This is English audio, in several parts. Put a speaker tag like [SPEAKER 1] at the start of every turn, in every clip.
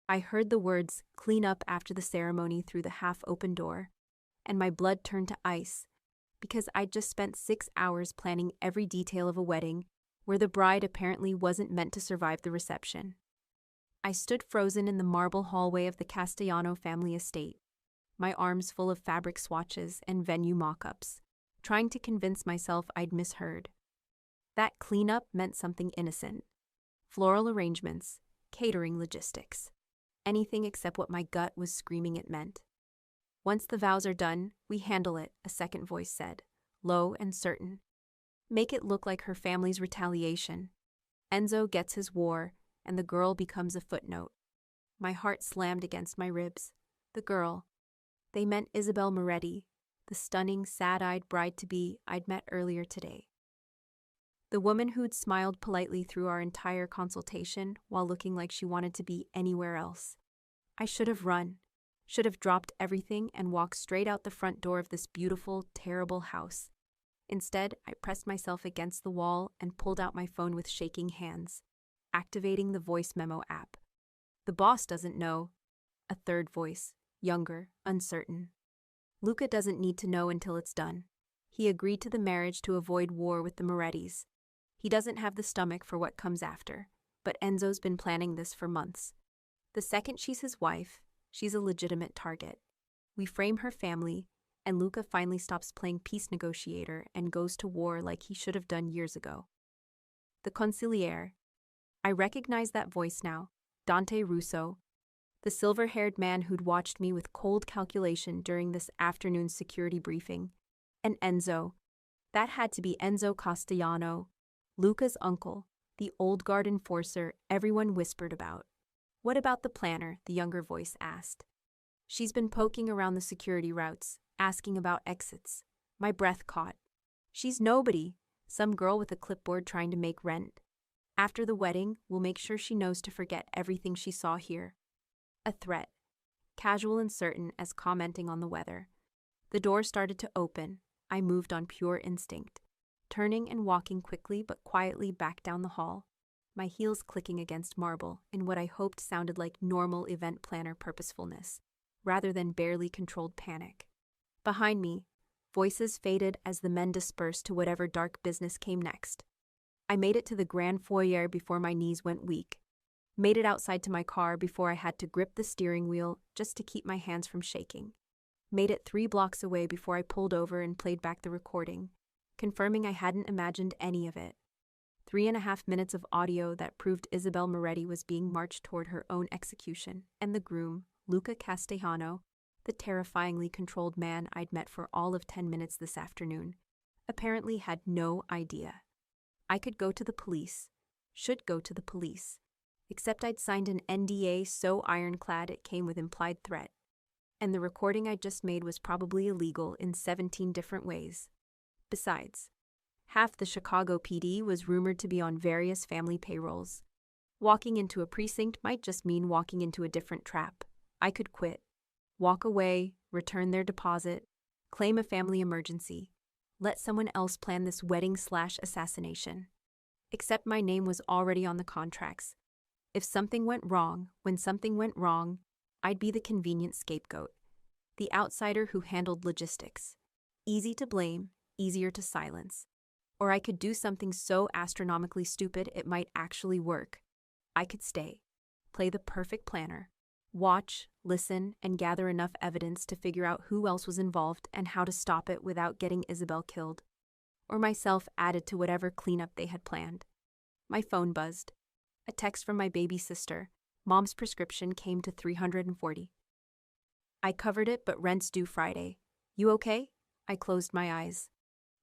[SPEAKER 1] I heard the words, "clean up after the ceremony" through the half-open door, and my blood turned to ice, because I'd just spent 6 hours planning every detail of a wedding where the bride apparently wasn't meant to survive the reception. I stood frozen in the marble hallway of the Castellano family estate, my arms full of fabric swatches and venue mock-ups, trying to convince myself I'd misheard. That cleanup meant something innocent. Floral arrangements, catering logistics. Anything except what my gut was screaming it meant. "Once the vows are done, we handle it," a second voice said, low and certain. "Make it look like her family's retaliation. Enzo gets his war, and the girl becomes a footnote." My heart slammed against my ribs. The girl. They meant Isabel Moretti, the stunning, sad-eyed bride-to-be I'd met earlier today. The woman who'd smiled politely through our entire consultation while looking like she wanted to be anywhere else. I should have run, should have dropped everything and walked straight out the front door of this beautiful, terrible house. Instead, I pressed myself against the wall and pulled out my phone with shaking hands, activating the voice memo app. "The boss doesn't know." A third voice, younger, uncertain. "Luca doesn't need to know until it's done. He agreed to the marriage to avoid war with the Morettis. He doesn't have the stomach for what comes after, but Enzo's been planning this for months. The second she's his wife, she's a legitimate target. We frame her family, and Luca finally stops playing peace negotiator and goes to war like he should have done years ago." The consigliere. I recognize that voice now. Dante Russo, the silver-haired man who'd watched me with cold calculation during this afternoon's security briefing. And Enzo. That had to be Enzo Castellano, Luca's uncle, the old guard enforcer everyone whispered about. "What about the planner?" the younger voice asked. "She's been poking around the security routes, asking about exits." My breath caught. "She's nobody, some girl with a clipboard trying to make rent. After the wedding, we'll make sure she knows to forget everything she saw here." A threat, casual and certain as commenting on the weather. The door started to open. I moved on pure instinct, turning and walking quickly but quietly back down the hall, my heels clicking against marble in what I hoped sounded like normal event planner purposefulness, rather than barely controlled panic. Behind me, voices faded as the men dispersed to whatever dark business came next. I made it to the grand foyer before my knees went weak. Made it outside to my car before I had to grip the steering wheel just to keep my hands from shaking. Made it 3 blocks away before I pulled over and played back the recording, confirming I hadn't imagined any of it. 3.5 minutes of audio that proved Isabel Moretti was being marched toward her own execution, and the groom, Luca Castellano, the terrifyingly controlled man I'd met for all of 10 minutes this afternoon, apparently had no idea. I could go to the police, should go to the police, except I'd signed an NDA so ironclad it came with implied threat. And the recording I just made was probably illegal in 17 different ways. Besides, half the Chicago PD was rumored to be on various family payrolls. Walking into a precinct might just mean walking into a different trap. I could quit, walk away, return their deposit, claim a family emergency, let someone else plan this wedding/assassination. Except my name was already on the contracts. If something went wrong, when something went wrong, I'd be the convenient scapegoat, the outsider who handled logistics. Easy to blame, easier to silence. Or I could do something so astronomically stupid it might actually work. I could stay, play the perfect planner, watch, listen, and gather enough evidence to figure out who else was involved and how to stop it without getting Isabel killed. Or myself added to whatever cleanup they had planned. My phone buzzed. A text from my baby sister. Mom's prescription came to $340. I covered it, but rent's due Friday. "You okay?" I closed my eyes.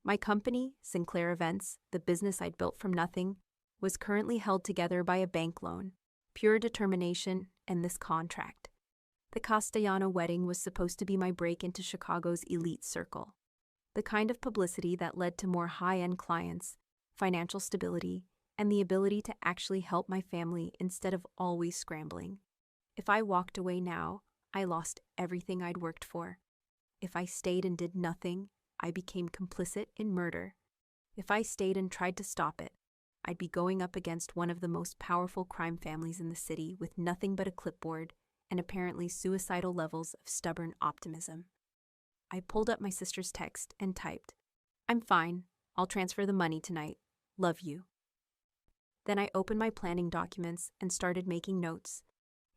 [SPEAKER 1] My company, Sinclair Events, the business I'd built from nothing, was currently held together by a bank loan, pure determination, and this contract. The Castellano wedding was supposed to be my break into Chicago's elite circle. The kind of publicity that led to more high-end clients, financial stability, and the ability to actually help my family instead of always scrambling. If I walked away now, I lost everything I'd worked for. If I stayed and did nothing, I became complicit in murder. If I stayed and tried to stop it, I'd be going up against one of the most powerful crime families in the city with nothing but a clipboard and apparently suicidal levels of stubborn optimism. I pulled up my sister's text and typed, "I'm fine. I'll transfer the money tonight. Love you." Then I opened my planning documents and started making notes.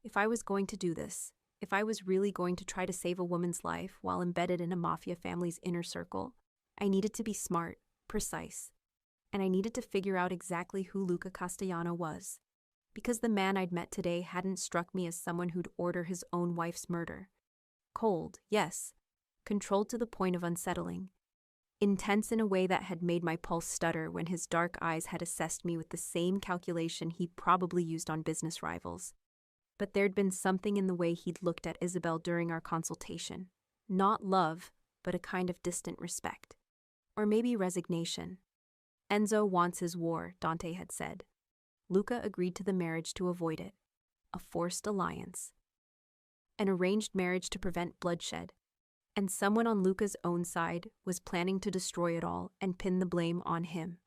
[SPEAKER 1] If I was going to do this, if I was really going to try to save a woman's life while embedded in a mafia family's inner circle, I needed to be smart, precise, and I needed to figure out exactly who Luca Castellano was, because the man I'd met today hadn't struck me as someone who'd order his own wife's murder. Cold, yes, controlled to the point of unsettling. Intense in a way that had made my pulse stutter when his dark eyes had assessed me with the same calculation he probably used on business rivals. But there'd been something in the way he'd looked at Isabel during our consultation. Not love, but a kind of distant respect. Or maybe resignation. Enzo wants his war, Dante had said. Luca agreed to the marriage to avoid it. A forced alliance. An arranged marriage to prevent bloodshed. And someone on Luca's own side was planning to destroy it all and pin the blame on him.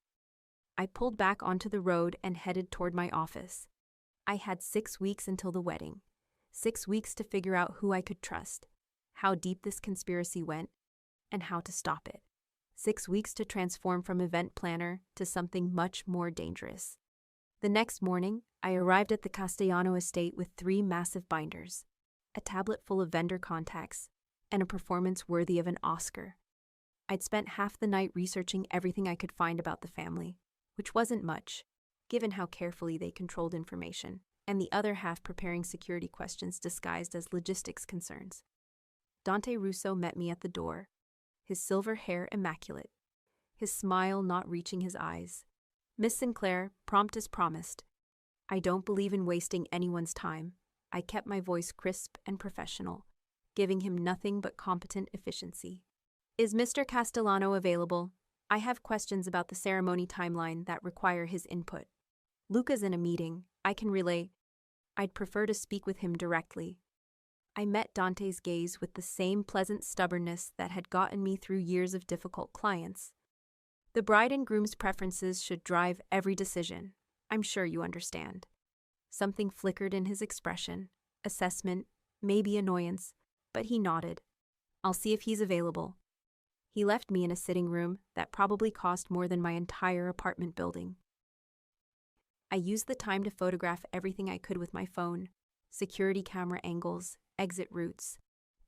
[SPEAKER 1] I pulled back onto the road and headed toward my office. I had 6 weeks until the wedding. 6 weeks to figure out who I could trust, how deep this conspiracy went, and how to stop it. 6 weeks to transform from event planner to something much more dangerous. The next morning, I arrived at the Castellano estate with 3 massive binders, a tablet full of vendor contacts, and a performance worthy of an Oscar. I'd spent half the night researching everything I could find about the family, which wasn't much, given how carefully they controlled information, and the other half preparing security questions disguised as logistics concerns. Dante Russo met me at the door, his silver hair immaculate, his smile not reaching his eyes. "Miss Sinclair, prompt as promised. I don't believe in wasting anyone's time." I kept my voice crisp and professional, giving him nothing but competent efficiency. "Is Mr. Castellano available? I have questions about the ceremony timeline that require his input. Luca's in a meeting. I can relay. I'd prefer to speak with him directly." I met Dante's gaze with the same pleasant stubbornness that had gotten me through years of difficult clients. The bride and groom's preferences should drive every decision. I'm sure you understand. Something flickered in his expression, assessment, maybe annoyance, but he nodded. "I'll see if he's available." He left me in a sitting room that probably cost more than my entire apartment building. I used the time to photograph everything I could with my phone. Security camera angles, exit routes,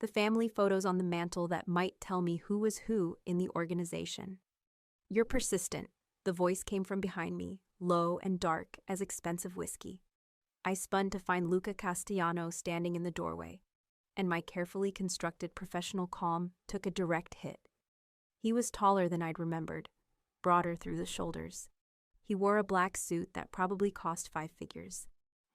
[SPEAKER 1] the family photos on the mantle that might tell me who was who in the organization. "You're persistent," the voice came from behind me, low and dark as expensive whiskey. I spun to find Luca Castellano standing in the doorway, and my carefully constructed professional calm took a direct hit. He was taller than I'd remembered, broader through the shoulders. He wore a black suit that probably cost 5 figures,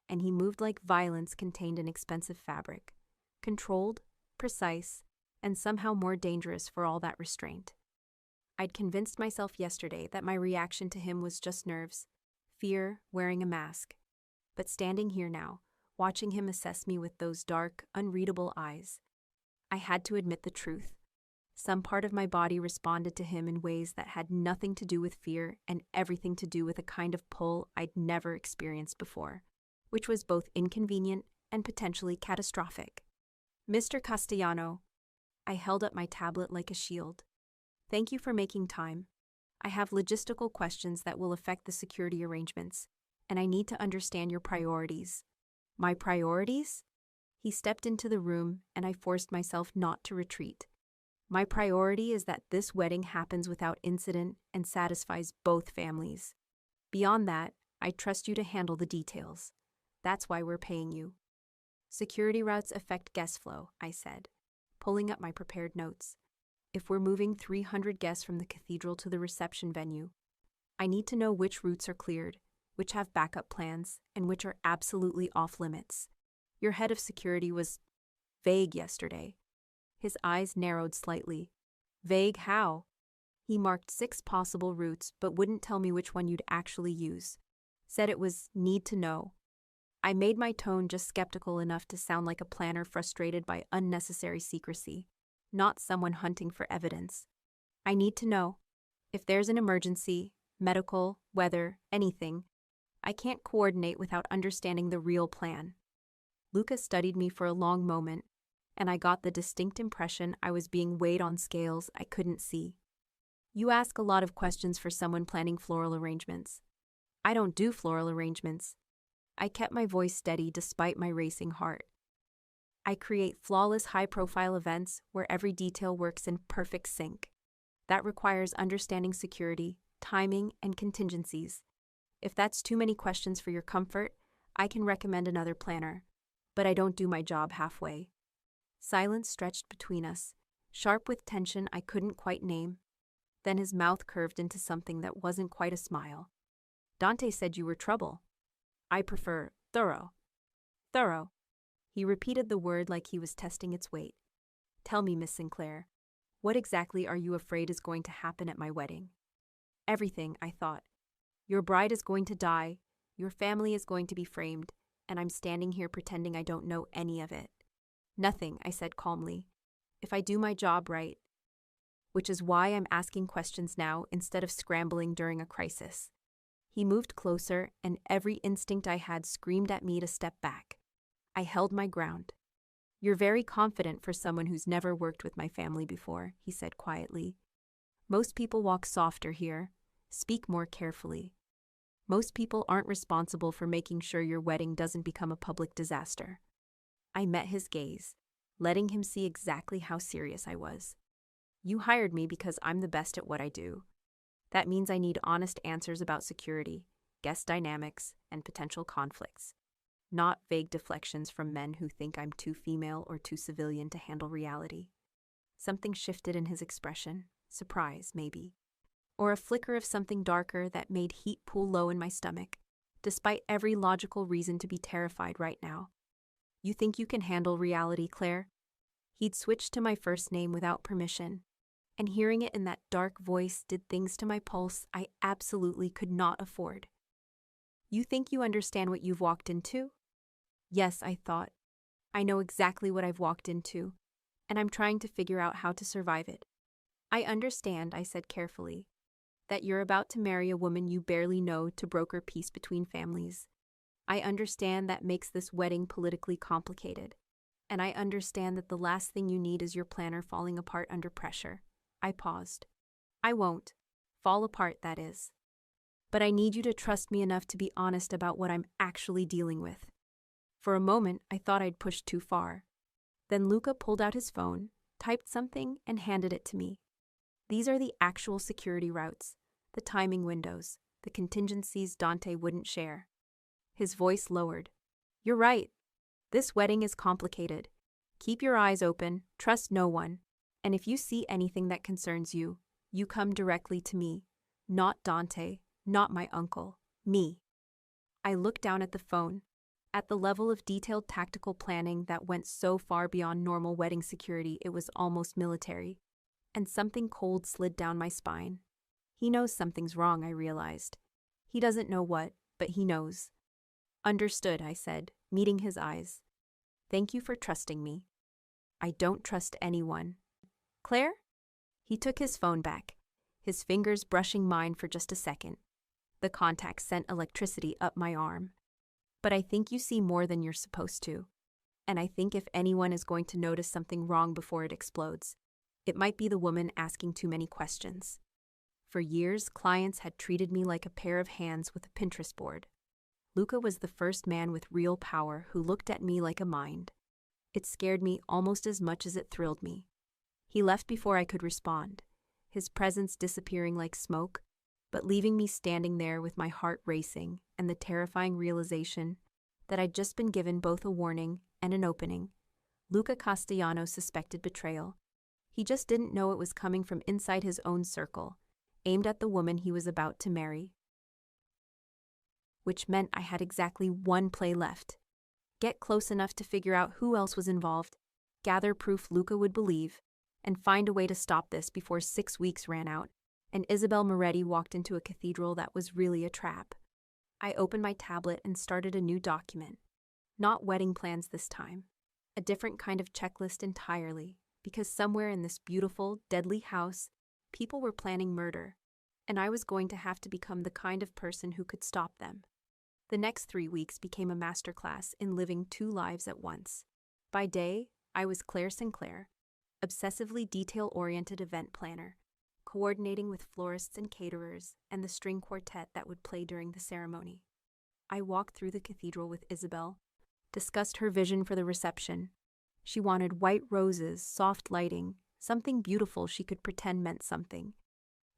[SPEAKER 1] and he moved like violence contained in expensive fabric, controlled, precise, and somehow more dangerous for all that restraint. I'd convinced myself yesterday that my reaction to him was just nerves, fear wearing a mask. But standing here now, watching him assess me with those dark, unreadable eyes, I had to admit the truth. Some part of my body responded to him in ways that had nothing to do with fear and everything to do with a kind of pull I'd never experienced before, which was both inconvenient and potentially catastrophic. "Mr. Castellano," I held up my tablet like a shield. "Thank you for making time. I have logistical questions that will affect the security arrangements, and I need to understand your priorities." "My priorities?" He stepped into the room, and I forced myself not to retreat. "My priority is that this wedding happens without incident and satisfies both families. Beyond that, I trust you to handle the details. That's why we're paying you." "Security routes affect guest flow," I said, pulling up my prepared notes. "If we're moving 300 guests from the cathedral to the reception venue, I need to know which routes are cleared, which have backup plans, and which are absolutely off limits. Your head of security was vague yesterday." His eyes narrowed slightly. "Vague how?" He marked 6 possible routes, but wouldn't tell me which one you'd actually use. Said it was need to know. I made my tone just skeptical enough to sound like a planner frustrated by unnecessary secrecy, not someone hunting for evidence. "I need to know. If there's an emergency, medical, weather, anything. I can't coordinate without understanding the real plan. Luca studied me for a long moment, and I got the distinct impression I was being weighed on scales I couldn't see. You ask a lot of questions for someone planning floral arrangements. I don't do floral arrangements. I kept my voice steady despite my racing heart. I create flawless, high-profile events where every detail works in perfect sync. That requires understanding security, timing, and contingencies. If that's too many questions for your comfort, I can recommend another planner, but I don't do my job halfway. Silence stretched between us, sharp with tension I couldn't quite name. Then his mouth curved into something that wasn't quite a smile. Dante said you were trouble. I prefer thorough. Thorough. He repeated the word like he was testing its weight. Tell me, Miss Sinclair, what exactly are you afraid is going to happen at my wedding? Everything, I thought. Your bride is going to die, your family is going to be framed, and I'm standing here pretending I don't know any of it. Nothing, I said calmly. If I do my job right. Which is why I'm asking questions now instead of scrambling during a crisis. He moved closer, and every instinct I had screamed at me to step back. I held my ground. You're very confident for someone who's never worked with my family before, he said quietly. Most people walk softer here, speak more carefully. Most people aren't responsible for making sure your wedding doesn't become a public disaster. I met his gaze, letting him see exactly how serious I was. You hired me because I'm the best at what I do. That means I need honest answers about security, guest dynamics, and potential conflicts. Not vague deflections from men who think I'm too female or too civilian to handle reality. Something shifted in his expression, surprise, maybe. Or a flicker of something darker that made heat pool low in my stomach, despite every logical reason to be terrified right now. You think you can handle reality, Claire? He'd switched to my first name without permission, and hearing it in that dark voice did things to my pulse I absolutely could not afford. You think you understand what you've walked into? Yes, I thought. I know exactly what I've walked into, and I'm trying to figure out how to survive it. I understand, I said carefully, that you're about to marry a woman you barely know to broker peace between families. I understand that makes this wedding politically complicated, and I understand that the last thing you need is your planner falling apart under pressure. I paused. I won't. Fall apart, that is. But I need you to trust me enough to be honest about what I'm actually dealing with. For a moment, I thought I'd pushed too far. Then Luca pulled out his phone, typed something, and handed it to me. These are the actual security routes, the timing windows, the contingencies Dante wouldn't share. His voice lowered. You're right. This wedding is complicated. Keep your eyes open, trust no one, and if you see anything that concerns you, you come directly to me. Not Dante, not my uncle, me. I looked down at the phone, at the level of detailed tactical planning that went so far beyond normal wedding security it was almost military, and something cold slid down my spine. He knows something's wrong, I realized. He doesn't know what, but he knows. Understood, I said, meeting his eyes. Thank you for trusting me. I don't trust anyone. Claire? He took his phone back, his fingers brushing mine for just a second. The contact sent electricity up my arm. But I think you see more than you're supposed to. And I think if anyone is going to notice something wrong before it explodes, it might be the woman asking too many questions. For years, clients had treated me like a pair of hands with a Pinterest board. Luca was the first man with real power who looked at me like a mind. It scared me almost as much as it thrilled me. He left before I could respond, his presence disappearing like smoke, but leaving me standing there with my heart racing and the terrifying realization that I'd just been given both a warning and an opening. Luca Castellano suspected betrayal. He just didn't know it was coming from inside his own circle, aimed at the woman he was about to marry. Which meant I had exactly one play left. Get close enough to figure out who else was involved, gather proof Luca would believe, and find a way to stop this before 6 weeks ran out, and Isabel Moretti walked into a cathedral that was really a trap. I opened my tablet and started a new document. Not wedding plans this time. A different kind of checklist entirely, because somewhere in this beautiful, deadly house, people were planning murder. and I was going to have to become the kind of person who could stop them. The next 3 weeks became a masterclass in living 2 lives at once. By day, I was Claire Sinclair, obsessively detail-oriented event planner, coordinating with florists and caterers and the string quartet that would play during the ceremony. I walked through the cathedral with Isabel, discussed her vision for the reception. She wanted white roses, soft lighting, something beautiful she could pretend meant something.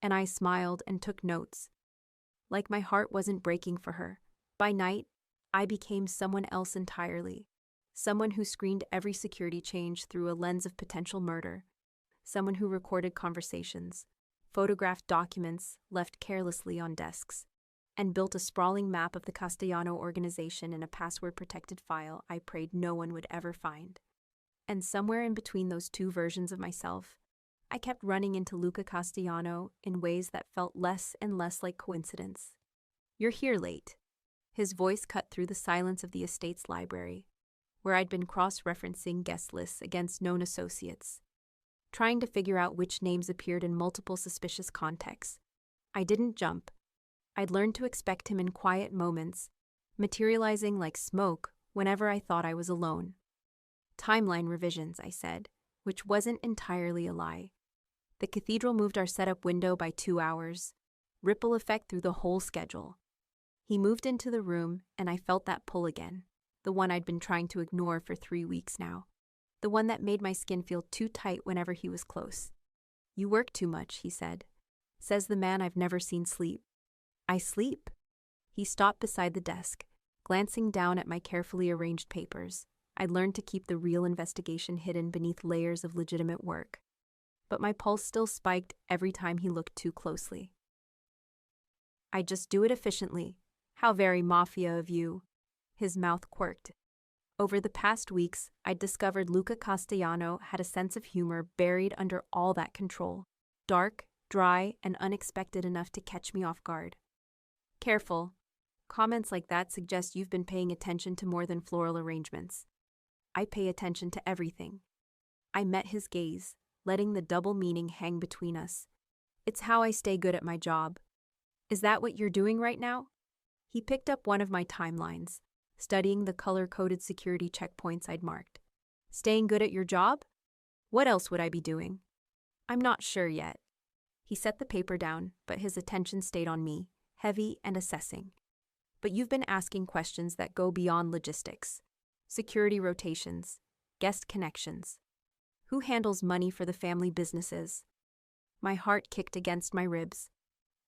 [SPEAKER 1] And I smiled and took notes. Like my heart wasn't breaking for her. By night, I became someone else entirely. Someone who screened every security change through a lens of potential murder. Someone who recorded conversations, photographed documents left carelessly on desks, and built a sprawling map of the Castellano organization in a password-protected file I prayed no one would ever find. And somewhere in between those 2 versions of myself, I kept running into Luca Castellano in ways that felt less and less like coincidence. "You're here late." His voice cut through the silence of the estate's library, where I'd been cross-referencing guest lists against known associates, trying to figure out which names appeared in multiple suspicious contexts. I didn't jump. I'd learned to expect him in quiet moments, materializing like smoke whenever I thought I was alone. "Timeline revisions," I said, which wasn't entirely a lie. The cathedral moved our setup window by 2 hours, ripple effect through the whole schedule. He moved into the room, and I felt that pull again, the one I'd been trying to ignore for 3 weeks now, the one that made my skin feel too tight whenever he was close. "You work too much," he said. Says the man I've never seen sleep. "I sleep?" He stopped beside the desk, glancing down at my carefully arranged papers. I'd learned to keep the real investigation hidden beneath layers of legitimate work. But my pulse still spiked every time he looked too closely. "I just do it efficiently. How very Mafia of you." His mouth quirked. Over the past weeks, I'd discovered Luca Castellano had a sense of humor buried under all that control. Dark, dry, and unexpected enough to catch me off guard. "Careful. Comments like that suggest you've been paying attention to more than floral arrangements." "I pay attention to everything." I met his gaze, letting the double meaning hang between us. "It's how I stay good at my job." "Is that what you're doing right now?" He picked up one of my timelines, studying the color-coded security checkpoints I'd marked. "Staying good at your job? What else would I be doing?" "I'm not sure yet." He set the paper down, but his attention stayed on me, heavy and assessing. "But you've been asking questions that go beyond logistics. Security rotations, guest connections. Who handles money for the family businesses?" My heart kicked against my ribs.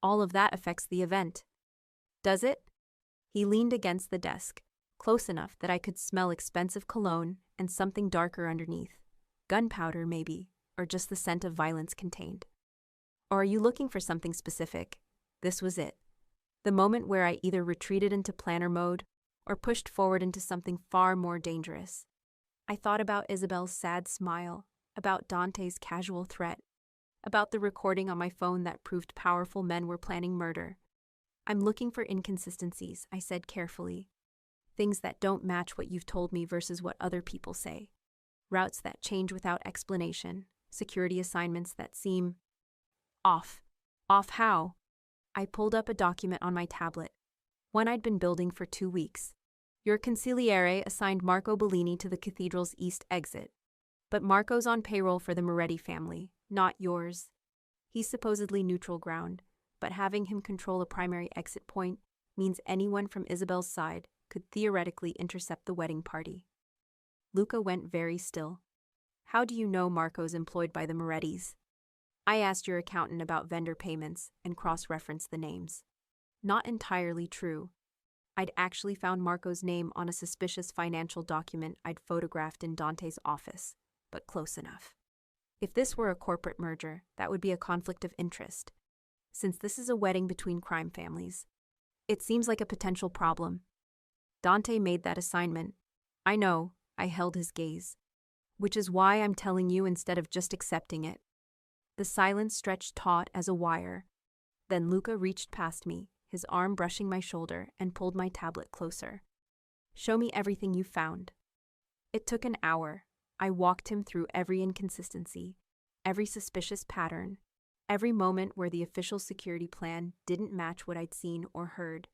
[SPEAKER 1] "All of that affects the event." "Does it?" He leaned against the desk, close enough that I could smell expensive cologne and something darker underneath. Gunpowder, maybe, or just the scent of violence contained. "Or are you looking for something specific?" This was it. The moment where I either retreated into planner mode or pushed forward into something far more dangerous. I thought about Isabel's sad smile, about Dante's casual threat, about the recording on my phone that proved powerful men were planning murder. "I'm looking for inconsistencies," I said carefully. "Things that don't match what you've told me versus what other people say. Routes that change without explanation. Security assignments that seem off." "Off how?" I pulled up a document on my tablet, one I'd been building for 2 weeks. "Your consigliere assigned Marco Bellini to the cathedral's east exit. But Marco's on payroll for the Moretti family, not yours. He's supposedly neutral ground, but having him control a primary exit point means anyone from Isabel's side could theoretically intercept the wedding party." Luca went very still. "How do you know Marco's employed by the Morettis?" "I asked your accountant about vendor payments and cross-referenced the names." Not entirely true. I'd actually found Marco's name on a suspicious financial document I'd photographed in Dante's office, but close enough. If this were a corporate merger, that would be a conflict of interest. Since this is a wedding between crime families, it seems like a potential problem. Dante made that assignment. I know, I held his gaze. Which is why I'm telling you instead of just accepting it. The silence stretched taut as a wire. Then Luca reached past me, his arm brushing my shoulder, and pulled my tablet closer. "Show me everything you found." It took an hour. I walked him through every inconsistency, every suspicious pattern, Every moment where the official security plan didn't match what I'd seen or heard.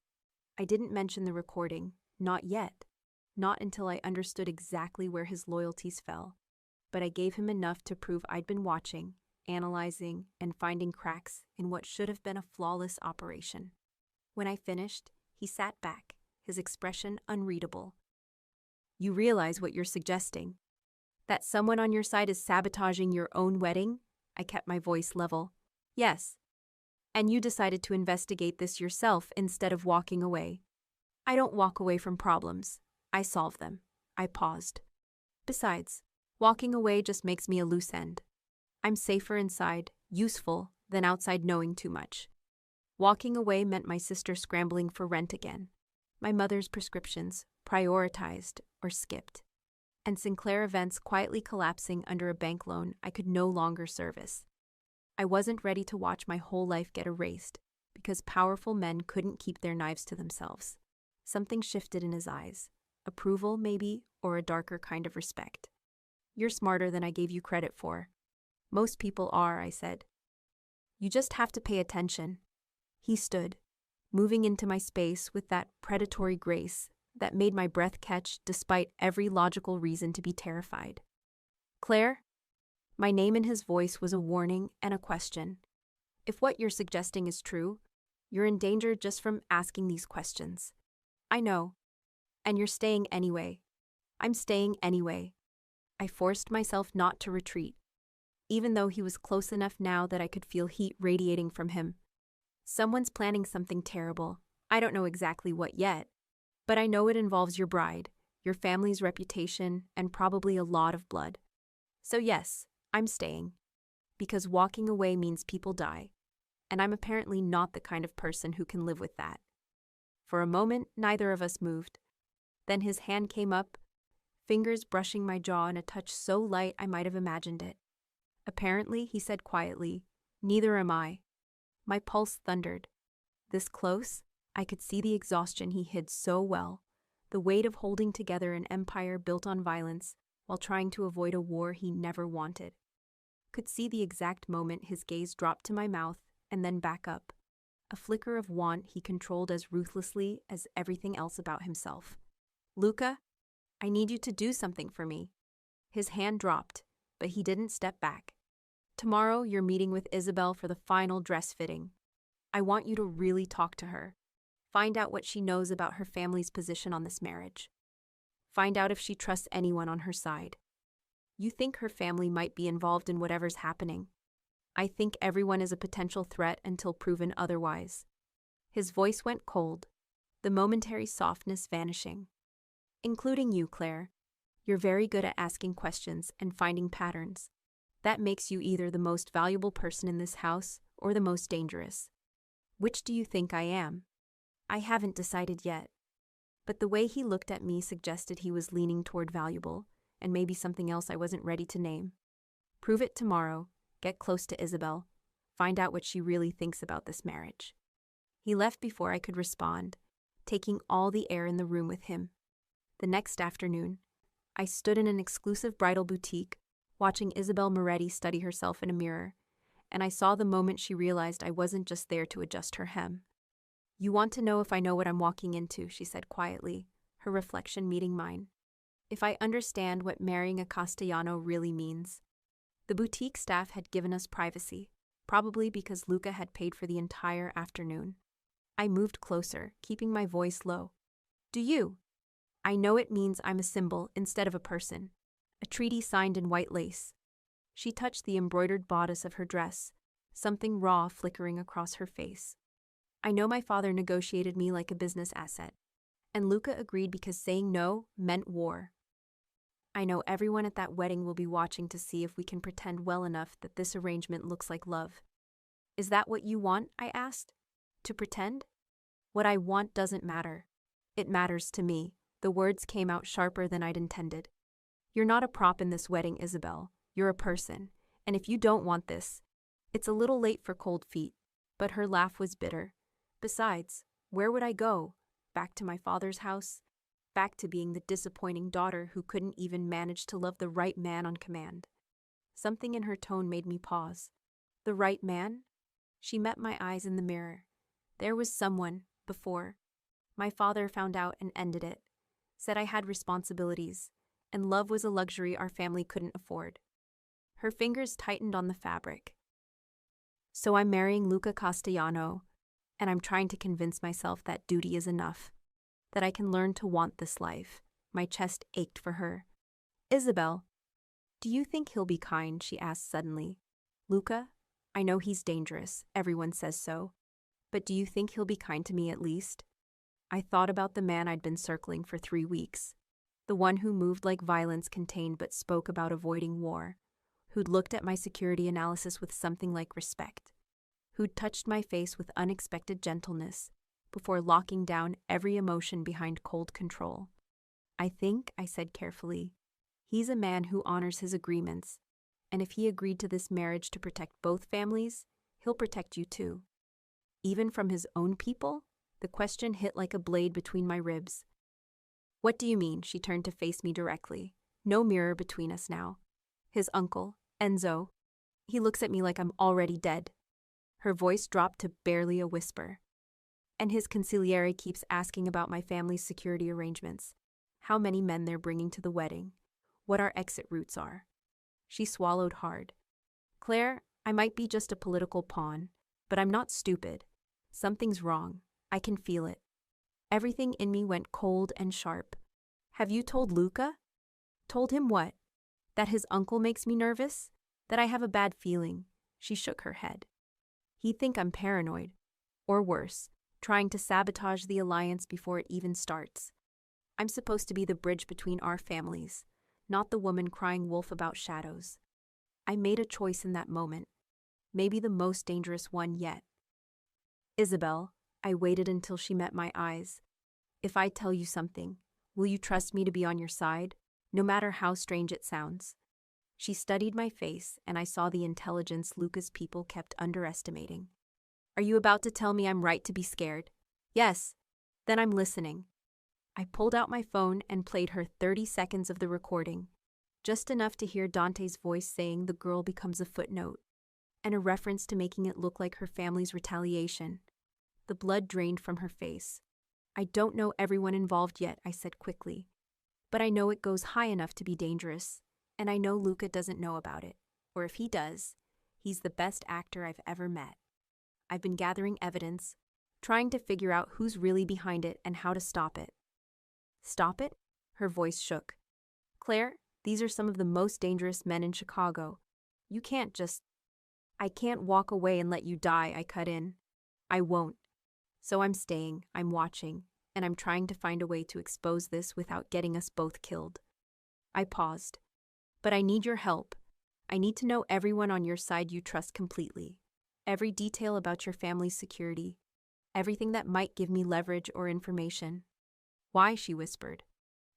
[SPEAKER 1] I didn't mention the recording, not yet. Not until I understood exactly where his loyalties fell. But I gave him enough to prove I'd been watching, analyzing, and finding cracks in what should have been a flawless operation. When I finished, he sat back, his expression unreadable. You realize what you're suggesting? That someone on your side is sabotaging your own wedding? I kept my voice level. Yes. And you decided to investigate this yourself instead of walking away. I don't walk away from problems. I solve them. I paused. Besides, walking away just makes me a loose end. I'm safer inside, useful, than outside knowing too much. Walking away meant my sister scrambling for rent again. My mother's prescriptions, prioritized or skipped. And Sinclair events quietly collapsing under a bank loan I could no longer service. I wasn't ready to watch my whole life get erased because powerful men couldn't keep their knives to themselves. Something shifted in his eyes. Approval, maybe, or a darker kind of respect. You're smarter than I gave you credit for. Most people are, I said. You just have to pay attention. He stood, moving into my space with that predatory grace that made my breath catch despite every logical reason to be terrified. Claire? My name in his voice was a warning and a question. If what you're suggesting is true, you're in danger just from asking these questions. I know. And you're staying anyway. I'm staying anyway. I forced myself not to retreat, even though he was close enough now that I could feel heat radiating from him. Someone's planning something terrible. I don't know exactly what yet, but I know it involves your bride, your family's reputation, and probably a lot of blood. So yes, I'm staying. Because walking away means people die, and I'm apparently not the kind of person who can live with that. For a moment, neither of us moved. Then his hand came up, fingers brushing my jaw in a touch so light I might have imagined it. Apparently, he said quietly, neither am I. My pulse thundered. This close, I could see the exhaustion he hid so well, the weight of holding together an empire built on violence while trying to avoid a war he never wanted. Could see the exact moment his gaze dropped to my mouth and then back up, a flicker of want he controlled as ruthlessly as everything else about himself. Luca, I need you to do something for me. His hand dropped, but he didn't step back. Tomorrow, you're meeting with Isabel for the final dress fitting. I want you to really talk to her. Find out what she knows about her family's position on this marriage. Find out if she trusts anyone on her side. You think her family might be involved in whatever's happening. I think everyone is a potential threat until proven otherwise. His voice went cold, the momentary softness vanishing. Including you, Claire. You're very good at asking questions and finding patterns. That makes you either the most valuable person in this house or the most dangerous. Which do you think I am? I haven't decided yet. But the way he looked at me suggested he was leaning toward valuable, and maybe something else I wasn't ready to name. Prove it tomorrow, get close to Isabel, find out what she really thinks about this marriage. He left before I could respond, taking all the air in the room with him. The next afternoon, I stood in an exclusive bridal boutique, watching Isabel Moretti study herself in a mirror, and I saw the moment she realized I wasn't just there to adjust her hem. You want to know if I know what I'm walking into, she said quietly, her reflection meeting mine. If I understand what marrying a Castellano really means. The boutique staff had given us privacy, probably because Luca had paid for the entire afternoon. I moved closer, keeping my voice low. Do you? I know it means I'm a symbol instead of a person, a treaty signed in white lace. She touched the embroidered bodice of her dress, something raw flickering across her face. I know my father negotiated me like a business asset, and Luca agreed because saying no meant war. I know everyone at that wedding will be watching to see if we can pretend well enough that this arrangement looks like love. Is that what you want? I asked. To pretend? What I want doesn't matter. It matters to me. The words came out sharper than I'd intended. You're not a prop in this wedding, Isabel. You're a person. And if you don't want this, it's a little late for cold feet. But her laugh was bitter. Besides, where would I go? Back to my father's house? Back to being the disappointing daughter who couldn't even manage to love the right man on command. Something in her tone made me pause. The right man? She met my eyes in the mirror. There was someone, before. My father found out and ended it. Said I had responsibilities, and love was a luxury our family couldn't afford. Her fingers tightened on the fabric. So I'm marrying Luca Castellano, and I'm trying to convince myself that duty is enough, that I can learn to want this life. My chest ached for her. Isabel, do you think he'll be kind? She asked suddenly. Luca, I know he's dangerous, everyone says so, but do you think he'll be kind to me at least? I thought about the man I'd been circling for 3 weeks, the one who moved like violence contained but spoke about avoiding war, who'd looked at my security analysis with something like respect, who'd touched my face with unexpected gentleness before locking down every emotion behind cold control. I think, I said carefully, he's a man who honors his agreements, and if he agreed to this marriage to protect both families, he'll protect you too. Even from his own people? The question hit like a blade between my ribs. What do you mean? She turned to face me directly. No mirror between us now. His uncle, Enzo. He looks at me like I'm already dead. Her voice dropped to barely a whisper. And his consigliere keeps asking about my family's security arrangements, how many men they're bringing to the wedding, what our exit routes are. She swallowed hard. Claire, I might be just a political pawn, but I'm not stupid. Something's wrong. I can feel it. Everything in me went cold and sharp. Have you told Luca? Told him what? That his uncle makes me nervous? That I have a bad feeling? She shook her head. He'd think I'm paranoid. Or worse, trying to sabotage the alliance before it even starts. I'm supposed to be the bridge between our families, not the woman crying wolf about shadows. I made a choice in that moment, maybe the most dangerous one yet. Isabel, I waited until she met my eyes. If I tell you something, will you trust me to be on your side, no matter how strange it sounds? She studied my face, and I saw the intelligence Luca's people kept underestimating. Are you about to tell me I'm right to be scared? Yes. Then I'm listening. I pulled out my phone and played her 30 seconds of the recording, just enough to hear Dante's voice saying the girl becomes a footnote, and a reference to making it look like her family's retaliation. The blood drained from her face. I don't know everyone involved yet, I said quickly, but I know it goes high enough to be dangerous, and I know Luca doesn't know about it, or if he does, he's the best actor I've ever met. I've been gathering evidence, trying to figure out who's really behind it and how to stop it. Stop it? Her voice shook. Claire, these are some of the most dangerous men in Chicago. You can't just... I can't walk away and let you die, I cut in. I won't. So I'm staying, I'm watching, and I'm trying to find a way to expose this without getting us both killed. I paused. But I need your help. I need to know everyone on your side you trust completely. Every detail about your family's security. Everything that might give me leverage or information. Why? She whispered.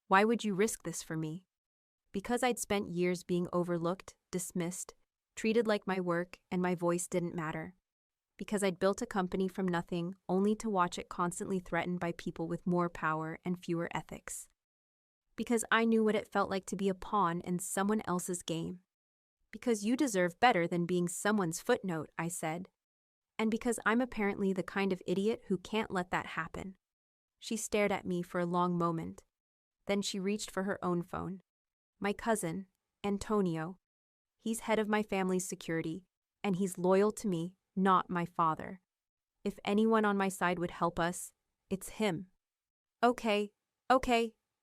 [SPEAKER 1] Why would you risk this for me? Because I'd spent years being overlooked, dismissed, treated like my work and my voice didn't matter. Because I'd built a company from nothing only to watch it constantly threatened by people with more power and fewer ethics. Because I knew what it felt like to be a pawn in someone else's game. Because you deserve better than being someone's footnote, I said. And because I'm apparently the kind of idiot who can't let that happen. She stared at me for a long moment. Then she reached for her own phone. My cousin, Antonio. He's head of my family's security, and he's loyal to me, not my father. If anyone on my side would help us, it's him. Okay,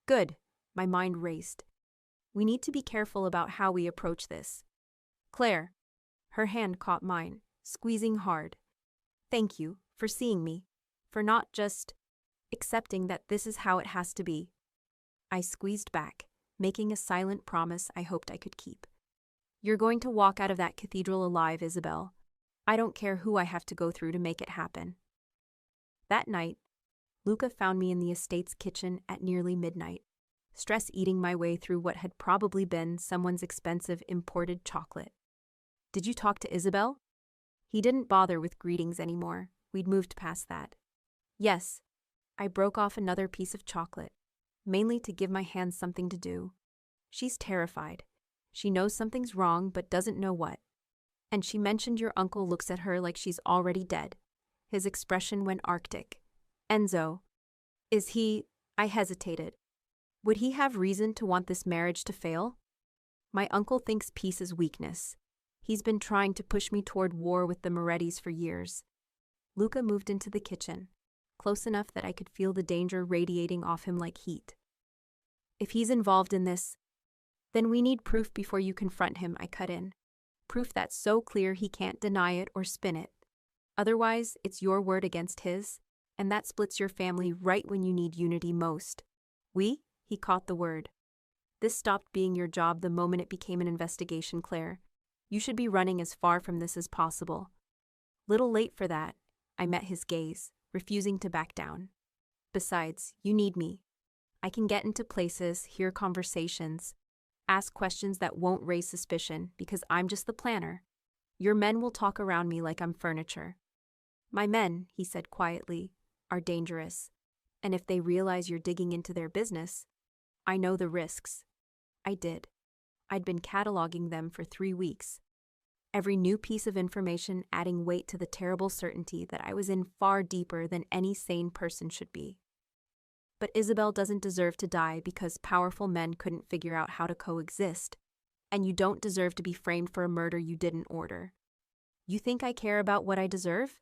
[SPEAKER 1] good. My mind raced. We need to be careful about how we approach this. Claire. Her hand caught mine, squeezing hard. Thank you for seeing me, for not just accepting that this is how it has to be. I squeezed back, making a silent promise I hoped I could keep. You're going to walk out of that cathedral alive, Isabel. I don't care who I have to go through to make it happen. That night, Luca found me in the estate's kitchen at nearly midnight, stress eating my way through what had probably been someone's expensive imported chocolate. Did you talk to Isabel? He didn't bother with greetings anymore. We'd moved past that. Yes. I broke off another piece of chocolate, mainly to give my hands something to do. She's terrified. She knows something's wrong but doesn't know what. And she mentioned your uncle looks at her like she's already dead. His expression went arctic. Enzo, is he? I hesitated. Would he have reason to want this marriage to fail? My uncle thinks peace is weakness. He's been trying to push me toward war with the Morettis for years. Luca moved into the kitchen, close enough that I could feel the danger radiating off him like heat. If he's involved in this, then we need proof before you confront him, I cut in. Proof that's so clear he can't deny it or spin it. Otherwise, it's your word against his, and that splits your family right when you need unity most. He caught the word. This stopped being your job the moment it became an investigation, Claire. You should be running as far from this as possible. Little late for that, I met his gaze, refusing to back down. Besides, you need me. I can get into places, hear conversations, ask questions that won't raise suspicion because I'm just the planner. Your men will talk around me like I'm furniture. My men, he said quietly, are dangerous, and if they realize you're digging into their business, I know the risks. I did. I'd been cataloging them for 3 weeks. Every new piece of information adding weight to the terrible certainty that I was in far deeper than any sane person should be. But Isabel doesn't deserve to die because powerful men couldn't figure out how to coexist, and you don't deserve to be framed for a murder you didn't order. You think I care about what I deserve?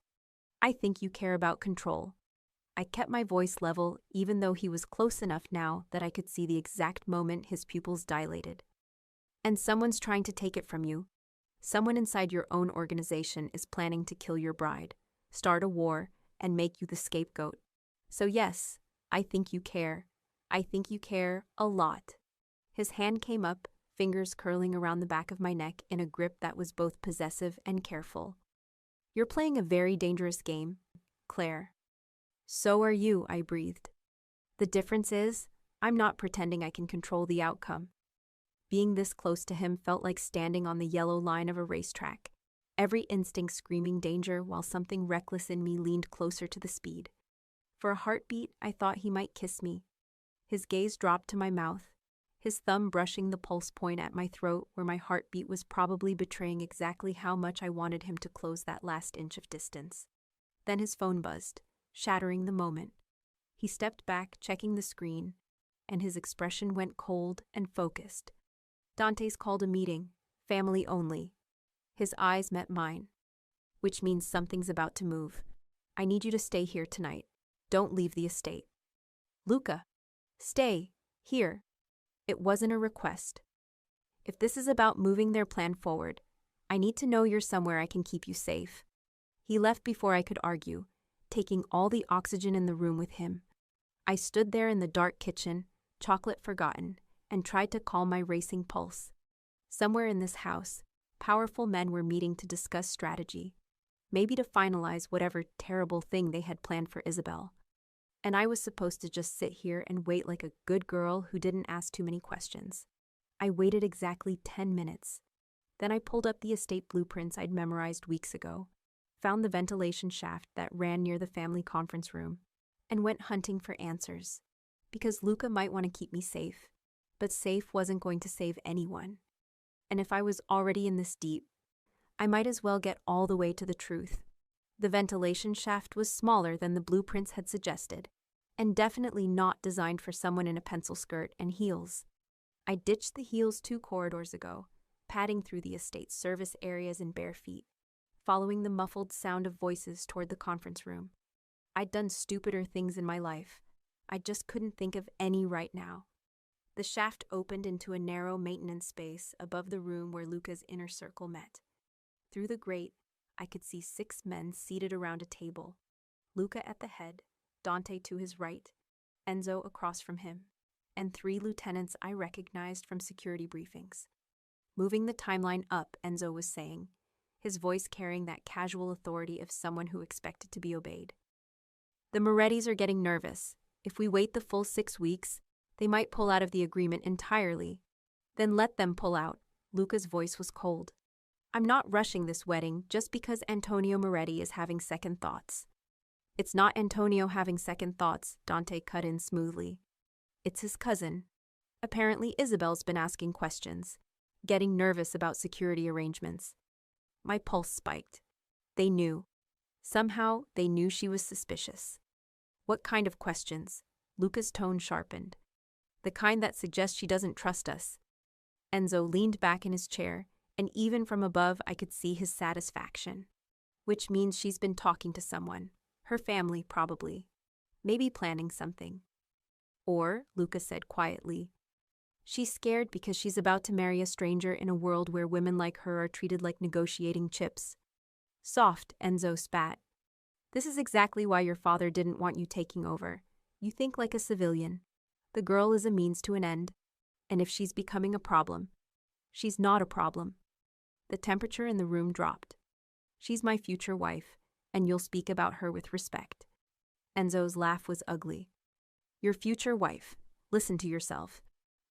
[SPEAKER 1] I think you care about control. I kept my voice level even though he was close enough now that I could see the exact moment his pupils dilated. And someone's trying to take it from you. Someone inside your own organization is planning to kill your bride, start a war, and make you the scapegoat. So yes, I think you care. I think you care a lot. His hand came up, fingers curling around the back of my neck in a grip that was both possessive and careful. You're playing a very dangerous game, Claire. So are you, I breathed. The difference is, I'm not pretending I can control the outcome. Being this close to him felt like standing on the yellow line of a racetrack, every instinct screaming danger while something reckless in me leaned closer to the speed. For a heartbeat, I thought he might kiss me. His gaze dropped to my mouth, his thumb brushing the pulse point at my throat where my heartbeat was probably betraying exactly how much I wanted him to close that last inch of distance. Then his phone buzzed, shattering the moment. He stepped back, checking the screen, and his expression went cold and focused. Dante's called a meeting, family only. His eyes met mine, which means something's about to move. I need you to stay here tonight. Don't leave the estate. Luca, stay, here. It wasn't a request. If this is about moving their plan forward, I need to know you're somewhere I can keep you safe. He left before I could argue, taking all the oxygen in the room with him. I stood there in the dark kitchen, chocolate forgotten, and tried to calm my racing pulse. Somewhere in this house, powerful men were meeting to discuss strategy, maybe to finalize whatever terrible thing they had planned for Isabel. And I was supposed to just sit here and wait like a good girl who didn't ask too many questions. I waited exactly 10 minutes. Then I pulled up the estate blueprints I'd memorized weeks ago, found the ventilation shaft that ran near the family conference room, and went hunting for answers. Because Luca might want to keep me safe, but safe wasn't going to save anyone. And if I was already in this deep, I might as well get all the way to the truth. The ventilation shaft was smaller than the blueprints had suggested, and definitely not designed for someone in a pencil skirt and heels. I ditched the heels 2 corridors ago, padding through the estate's service areas in bare feet, following the muffled sound of voices toward the conference room. I'd done stupider things in my life. I just couldn't think of any right now. The shaft opened into a narrow maintenance space above the room where Luca's inner circle met. Through the grate, I could see 6 men seated around a table, Luca at the head, Dante to his right, Enzo across from him, and 3 lieutenants I recognized from security briefings. Moving the timeline up, Enzo was saying, his voice carrying that casual authority of someone who expected to be obeyed. The Morettis are getting nervous. If we wait the full 6 weeks, they might pull out of the agreement entirely. Then let them pull out. Luca's voice was cold. I'm not rushing this wedding just because Antonio Moretti is having second thoughts. It's not Antonio having second thoughts, Dante cut in smoothly. It's his cousin. Apparently Isabel's been asking questions, getting nervous about security arrangements. My pulse spiked. They knew. Somehow, they knew she was suspicious. What kind of questions? Luca's tone sharpened. The kind that suggests she doesn't trust us. Enzo leaned back in his chair, and even from above I could see his satisfaction. Which means she's been talking to someone. Her family, probably. Maybe planning something. Or, Luca said quietly, she's scared because she's about to marry a stranger in a world where women like her are treated like negotiating chips. Soft, Enzo spat. This is exactly why your father didn't want you taking over. You think like a civilian. The girl is a means to an end. And if she's becoming a problem, she's not a problem. The temperature in the room dropped. She's my future wife, and you'll speak about her with respect. Enzo's laugh was ugly. Your future wife. Listen to yourself.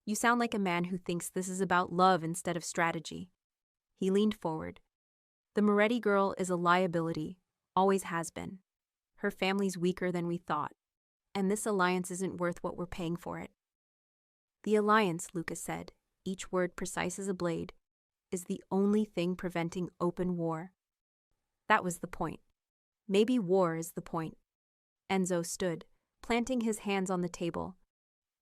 [SPEAKER 1] You sound like a man who thinks this is about love instead of strategy. He leaned forward. The Moretti girl is a liability, always has been. Her family's weaker than we thought, and this alliance isn't worth what we're paying for it. The alliance, Lucas said, each word precise as a blade, is the only thing preventing open war. That was the point. Maybe war is the point. Enzo stood, planting his hands on the table.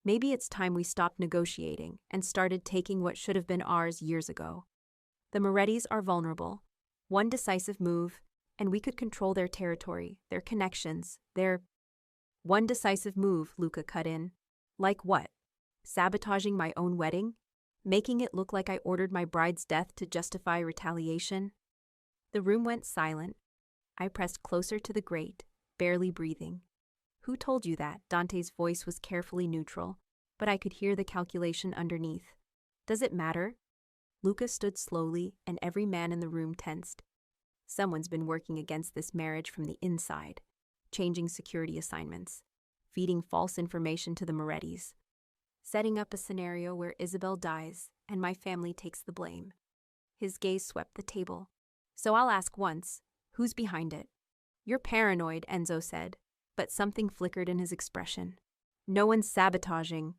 [SPEAKER 1] Maybe it's time we stopped negotiating and started taking what should have been ours years ago. The Morettis are vulnerable. One decisive move, and we could control their territory, their connections, their... One decisive move, Luca cut in. Like what? Sabotaging my own wedding? Making it look like I ordered my bride's death to justify retaliation? The room went silent. I pressed closer to the grate, barely breathing. Who told you that? Dante's voice was carefully neutral, but I could hear the calculation underneath. Does it matter? Luca stood slowly, and every man in the room tensed. Someone's been working against this marriage from the inside, changing security assignments, feeding false information to the Morettis, setting up a scenario where Isabel dies and my family takes the blame. His gaze swept the table. So I'll ask once, who's behind it? You're paranoid, Enzo said, but something flickered in his expression. No one's sabotaging.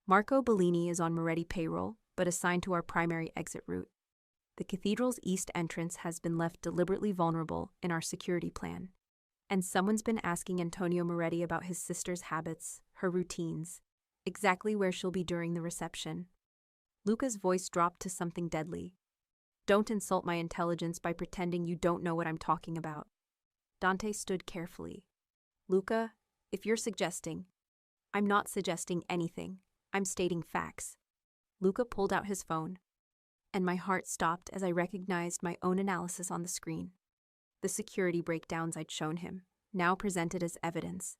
[SPEAKER 1] Marco Bellini is on Moretti payroll, but assigned to our primary exit route. The cathedral's east entrance has been left deliberately vulnerable in our security plan. And someone's been asking Antonio Moretti about his sister's habits, her routines, exactly where she'll be during the reception. Luca's voice dropped to something deadly. Don't insult my intelligence by pretending you don't know what I'm talking about. Dante stood carefully. Luca, if you're suggesting... I'm not suggesting anything. I'm stating facts. Luca pulled out his phone, and my heart stopped as I recognized my own analysis on the screen. The security breakdowns I'd shown him, now presented as evidence.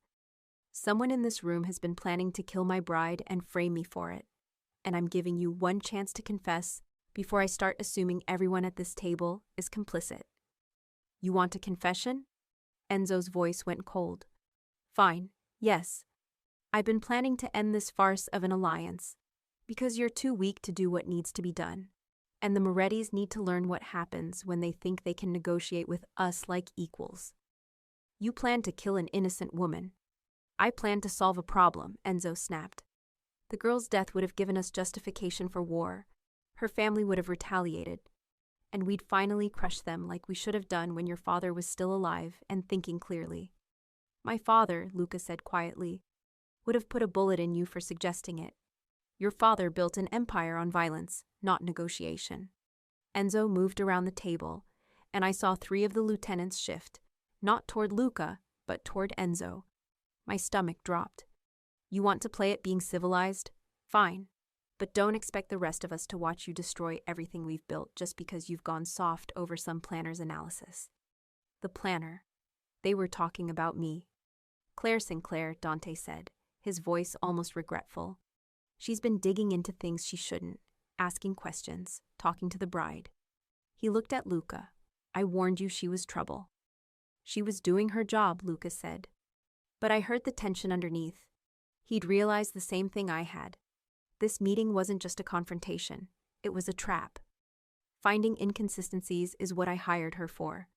[SPEAKER 1] Someone in this room has been planning to kill my bride and frame me for it, and I'm giving you one chance to confess before I start assuming everyone at this table is complicit. You want a confession? Enzo's voice went cold. Fine, yes. I've been planning to end this farce of an alliance, because you're too weak to do what needs to be done. And the Morettis need to learn what happens when they think they can negotiate with us like equals. You plan to kill an innocent woman. I plan to solve a problem, Enzo snapped. The girl's death would have given us justification for war. Her family would have retaliated. And we'd finally crush them like we should have done when your father was still alive and thinking clearly. My father, Luca said quietly, would have put a bullet in you for suggesting it. Your father built an empire on violence, not negotiation. Enzo moved around the table, and I saw 3 of the lieutenants shift, not toward Luca, but toward Enzo. My stomach dropped. You want to play at being civilized? Fine. But don't expect the rest of us to watch you destroy everything we've built just because you've gone soft over some planner's analysis. The planner. They were talking about me. Claire Sinclair, Dante said, his voice almost regretful. She's been digging into things she shouldn't, asking questions, talking to the bride. He looked at Luca. I warned you she was trouble. She was doing her job, Lucas said. But I heard the tension underneath. He'd realized the same thing I had. This meeting wasn't just a confrontation. It was a trap. Finding inconsistencies is what I hired her for.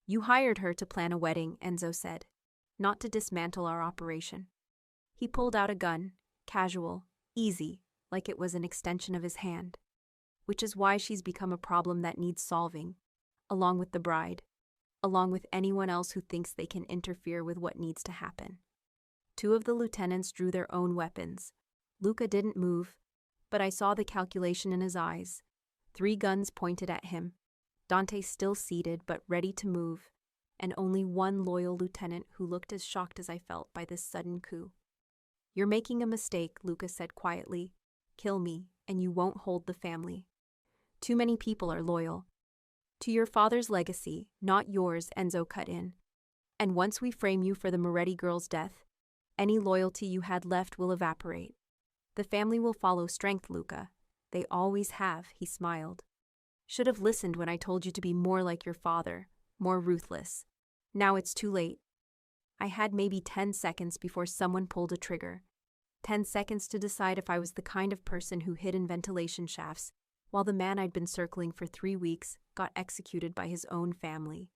[SPEAKER 1] You hired her to plan a wedding, Enzo said, not to dismantle our operation. He pulled out a gun, casual, easy, like it was an extension of his hand. Which is why she's become a problem that needs solving. A along with the bride, along with anyone else who thinks they can interfere with what needs to happen. Two of the lieutenants drew their own weapons. Luca didn't move, but I saw the calculation in his eyes. 3 guns pointed at him. Dante still seated but ready to move, and only one loyal lieutenant who looked as shocked as I felt by this sudden coup. "You're making a mistake," Luca said quietly. "Kill me, and you won't hold the family. Too many people are loyal. To your father's legacy, not yours," Enzo cut in. "And once we frame you for the Moretti girl's death, any loyalty you had left will evaporate. The family will follow strength, Luca. They always have," he smiled. "Should have listened when I told you to be more like your father, more ruthless. Now it's too late." I had maybe 10 seconds before someone pulled a trigger. 10 seconds to decide if I was the kind of person who hid in ventilation shafts, while the man I'd been circling for 3 weeks got executed by his own family.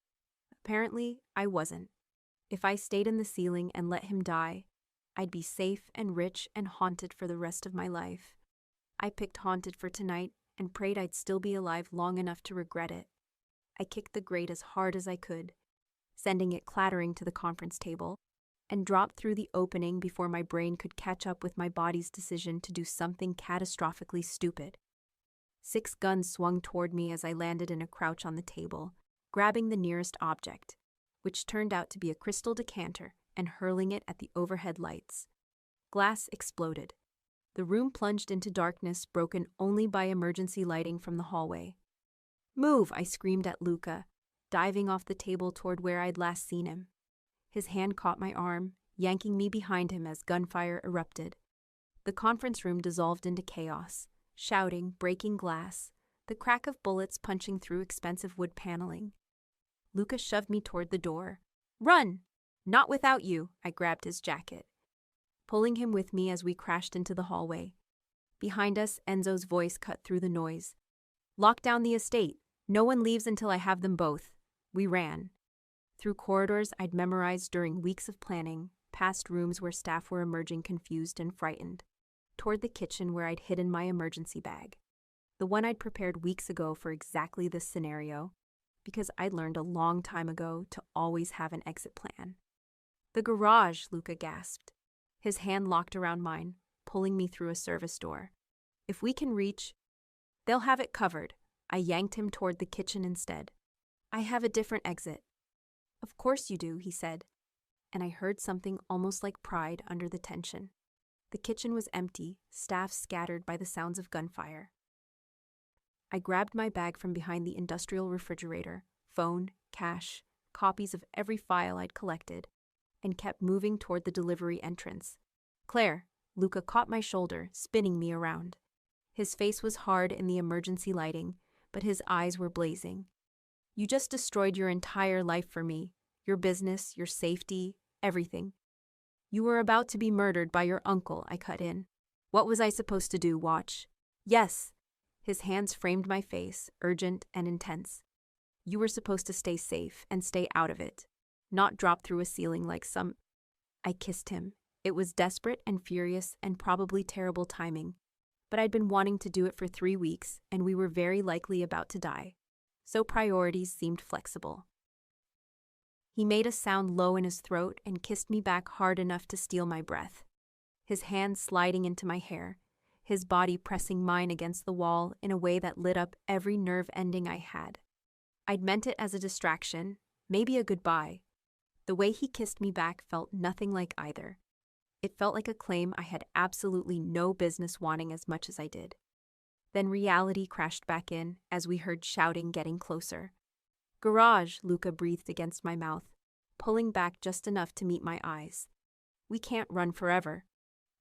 [SPEAKER 1] Apparently, I wasn't. If I stayed in the ceiling and let him die, I'd be safe and rich and haunted for the rest of my life. I picked haunted for tonight and prayed I'd still be alive long enough to regret it. I kicked the grate as hard as I could, sending it clattering to the conference table, and dropped through the opening before my brain could catch up with my body's decision to do something catastrophically stupid. 6 guns swung toward me as I landed in a crouch on the table, grabbing the nearest object, which turned out to be a crystal decanter, and hurling it at the overhead lights. Glass exploded. The room plunged into darkness, broken only by emergency lighting from the hallway. "Move!" I screamed at Luca, diving off the table toward where I'd last seen him. His hand caught my arm, yanking me behind him as gunfire erupted. The conference room dissolved into chaos, shouting, breaking glass, the crack of bullets punching through expensive wood paneling. Luca shoved me toward the door. "Run!" "Not without you," I grabbed his jacket, pulling him with me as we crashed into the hallway. Behind us, Enzo's voice cut through the noise. "Lock down the estate. No one leaves until I have them both." We ran. Through corridors I'd memorized during weeks of planning, past rooms where staff were emerging confused and frightened, toward the kitchen where I'd hidden my emergency bag. The one I'd prepared weeks ago for exactly this scenario, because I'd learned a long time ago to always have an exit plan. "The garage," Luca gasped. His hand locked around mine, pulling me through a service door. "If we can reach..." "They'll have it covered." I yanked him toward the kitchen instead. "I have a different exit." "Of course you do," he said, and I heard something almost like pride under the tension. The kitchen was empty, staff scattered by the sounds of gunfire. I grabbed my bag from behind the industrial refrigerator, phone, cash, copies of every file I'd collected, and kept moving toward the delivery entrance. "Claire," Luca caught my shoulder, spinning me around. His face was hard in the emergency lighting, but his eyes were blazing. "You just destroyed your entire life for me, your business, your safety, everything. You were about to be murdered by your uncle," I cut in. "What was I supposed to do, watch?" "Yes." His hands framed my face, urgent and intense. "You were supposed to stay safe and stay out of it, not drop through a ceiling like some..." I kissed him. It was desperate and furious and probably terrible timing, but I'd been wanting to do it for 3 weeks, and we were very likely about to die, so priorities seemed flexible. He made a sound low in his throat and kissed me back hard enough to steal my breath, his hands sliding into my hair, his body pressing mine against the wall in a way that lit up every nerve ending I had. I'd meant it as a distraction, maybe a goodbye. The way he kissed me back felt nothing like either. It felt like a claim I had absolutely no business wanting as much as I did. Then reality crashed back in as we heard shouting getting closer. "Garage," Luca breathed against my mouth, pulling back just enough to meet my eyes. "We can't run forever.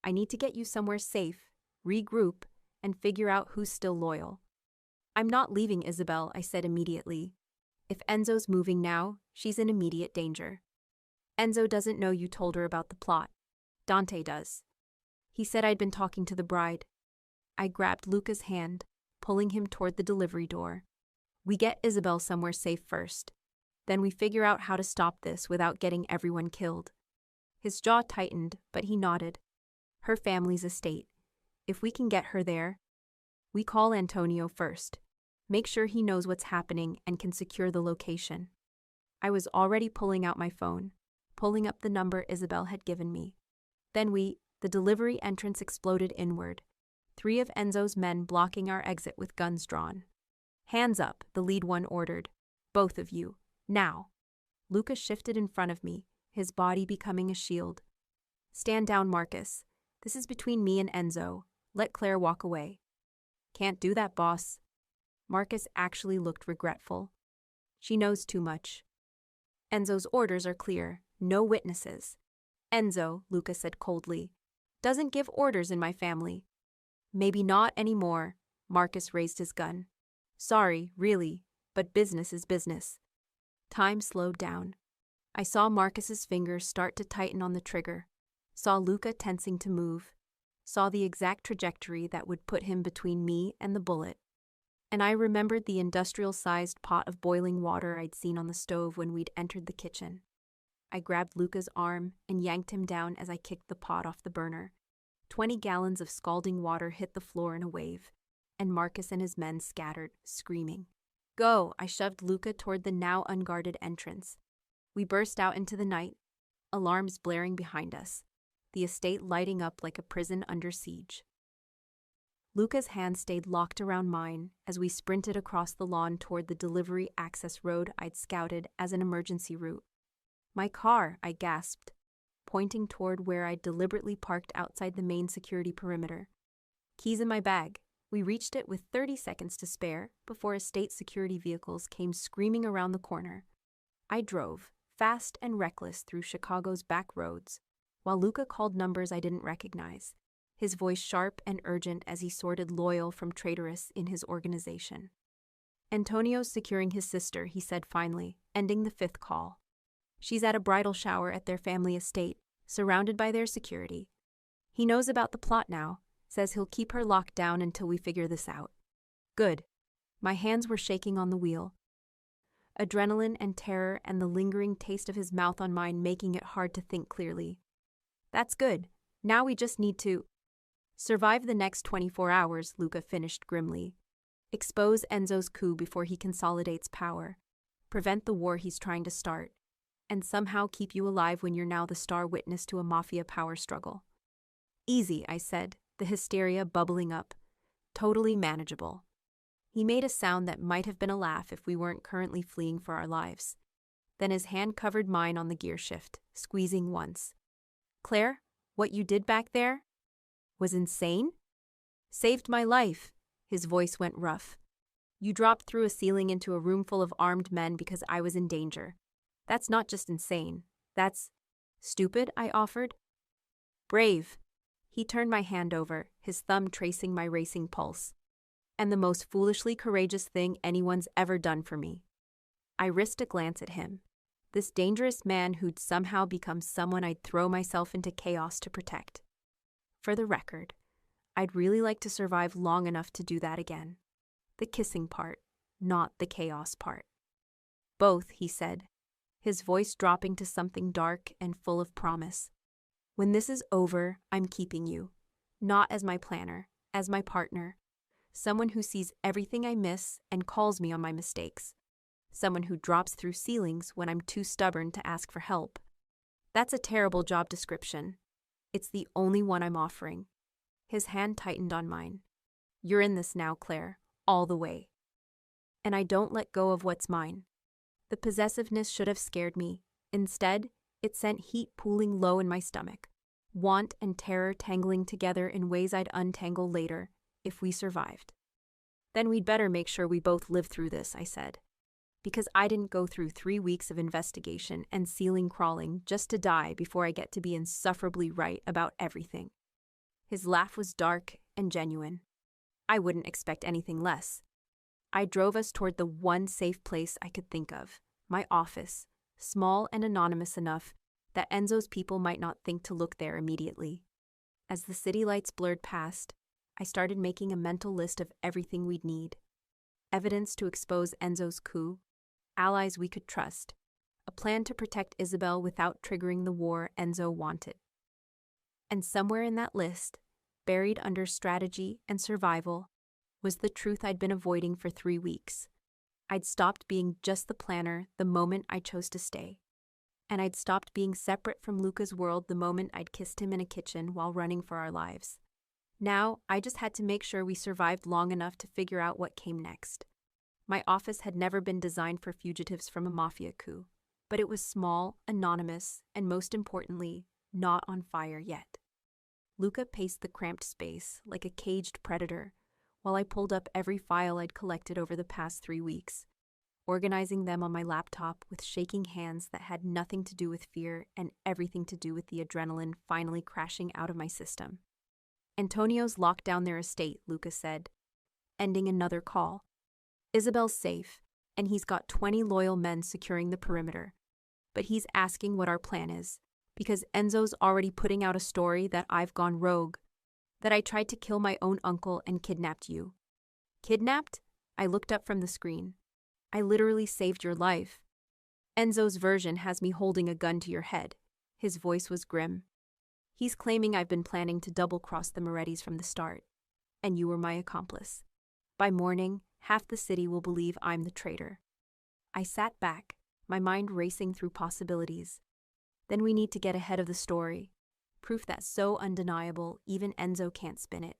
[SPEAKER 1] I need to get you somewhere safe, regroup, and figure out who's still loyal." "I'm not leaving Isabel," I said immediately. "If Enzo's moving now, she's in immediate danger." "Enzo doesn't know you told her about the plot. Dante does. He said I'd been talking to the bride." I grabbed Luca's hand, pulling him toward the delivery door. "We get Isabel somewhere safe first. Then we figure out how to stop this without getting everyone killed." His jaw tightened, but he nodded. "Her family's estate. If we can get her there..." "We call Antonio first. Make sure he knows what's happening and can secure the location. I was already pulling out my phone, pulling up the number Isabel had given me. Then the delivery entrance exploded inward, 3 of Enzo's men blocking our exit with guns drawn. Hands up, the lead one ordered. Both of you, now. Luca shifted in front of me, his body becoming a shield. Stand down, Marcus. This is between me and Enzo. Let Claire walk away. Can't do that, boss. Marcus actually looked regretful. She knows too much. Enzo's orders are clear. No witnesses. Enzo, Luca said coldly, doesn't give orders in my family. Maybe not anymore. Marcus raised his gun. Sorry, really, but business is business. Time slowed down. I saw Marcus's fingers start to tighten on the trigger, saw Luca tensing to move, saw the exact trajectory that would put him between me and the bullet. And I remembered the industrial-sized pot of boiling water I'd seen on the stove when we'd entered the kitchen. I grabbed Luca's arm and yanked him down as I kicked the pot off the burner. 20 gallons of scalding water hit the floor in a wave, and Marcus and his men scattered, screaming. Go! I shoved Luca toward the now unguarded entrance. We burst out into the night, alarms blaring behind us, the estate lighting up like a prison under siege. Luca's hand stayed locked around mine as we sprinted across the lawn toward the delivery access road I'd scouted as an emergency route. My car, I gasped, pointing toward where I'd deliberately parked outside the main security perimeter. Keys in my bag. We reached it with 30 seconds to spare before estate security vehicles came screaming around the corner. I drove, fast and reckless, through Chicago's back roads, while Luca called numbers I didn't recognize, his voice sharp and urgent as he sorted loyal from traitorous in his organization. Antonio's securing his sister, he said finally, ending the 5th call. She's at a bridal shower at their family estate, surrounded by their security. He knows about the plot now, says he'll keep her locked down until we figure this out. Good. My hands were shaking on the wheel. Adrenaline and terror and the lingering taste of his mouth on mine making it hard to think clearly. That's good. Now we just need to survive the next 24 hours, Luca finished grimly. Expose Enzo's coup before he consolidates power. Prevent the war he's trying to start. And somehow keep you alive when you're now the star witness to a mafia power struggle. Easy, I said, the hysteria bubbling up. Totally manageable. He made a sound that might have been a laugh if we weren't currently fleeing for our lives. Then his hand covered mine on the gear shift, squeezing once. Claire, what you did back there was insane? Saved my life. His voice went rough. You dropped through a ceiling into a room full of armed men because I was in danger. That's not just insane. That's stupid, I offered. Brave. He turned my hand over, his thumb tracing my racing pulse. And the most foolishly courageous thing anyone's ever done for me. I risked a glance at him. This dangerous man who'd somehow become someone I'd throw myself into chaos to protect. For the record, I'd really like to survive long enough to do that again. The kissing part, not the chaos part. Both, he said, his voice dropping to something dark and full of promise. When this is over, I'm keeping you. Not as my planner, as my partner. Someone who sees everything I miss and calls me on my mistakes. Someone who drops through ceilings when I'm too stubborn to ask for help. That's a terrible job description. It's the only one I'm offering. His hand tightened on mine. You're in this now, Claire, all the way. And I don't let go of what's mine. The possessiveness should have scared me. Instead, it sent heat pooling low in my stomach. Want and terror tangling together in ways I'd untangle later, if we survived. Then we'd better make sure we both live through this, I said. Because I didn't go through 3 weeks of investigation and ceiling crawling just to die before I get to be insufferably right about everything. His laugh was dark and genuine. I wouldn't expect anything less. I drove us toward the one safe place I could think of, my office, small and anonymous enough that Enzo's people might not think to look there immediately. As the city lights blurred past, I started making a mental list of everything we'd need. Evidence to expose Enzo's coup, allies we could trust, a plan to protect Isabel without triggering the war Enzo wanted. And somewhere in that list, buried under strategy and survival, was the truth I'd been avoiding for 3 weeks. I'd stopped being just the planner the moment I chose to stay. And I'd stopped being separate from Luca's world the moment I'd kissed him in a kitchen while running for our lives. Now, I just had to make sure we survived long enough to figure out what came next. My office had never been designed for fugitives from a Mafia coup, but it was small, anonymous, and most importantly, not on fire yet. Luca paced the cramped space like a caged predator, while I pulled up every file I'd collected over the past 3 weeks, organizing them on my laptop with shaking hands that had nothing to do with fear and everything to do with the adrenaline finally crashing out of my system. Antonio's locked down their estate, Luca said, ending another call. Isabel's safe, and he's got 20 loyal men securing the perimeter. But he's asking what our plan is, because Enzo's already putting out a story that I've gone rogue, that I tried to kill my own uncle and kidnapped you. Kidnapped? I looked up from the screen. I literally saved your life. Enzo's version has me holding a gun to your head. His voice was grim. He's claiming I've been planning to double-cross the Morettis from the start, and you were my accomplice. By morning, half the city will believe I'm the traitor. I sat back, my mind racing through possibilities. Then we need to get ahead of the story. Proof that's so undeniable, even Enzo can't spin it.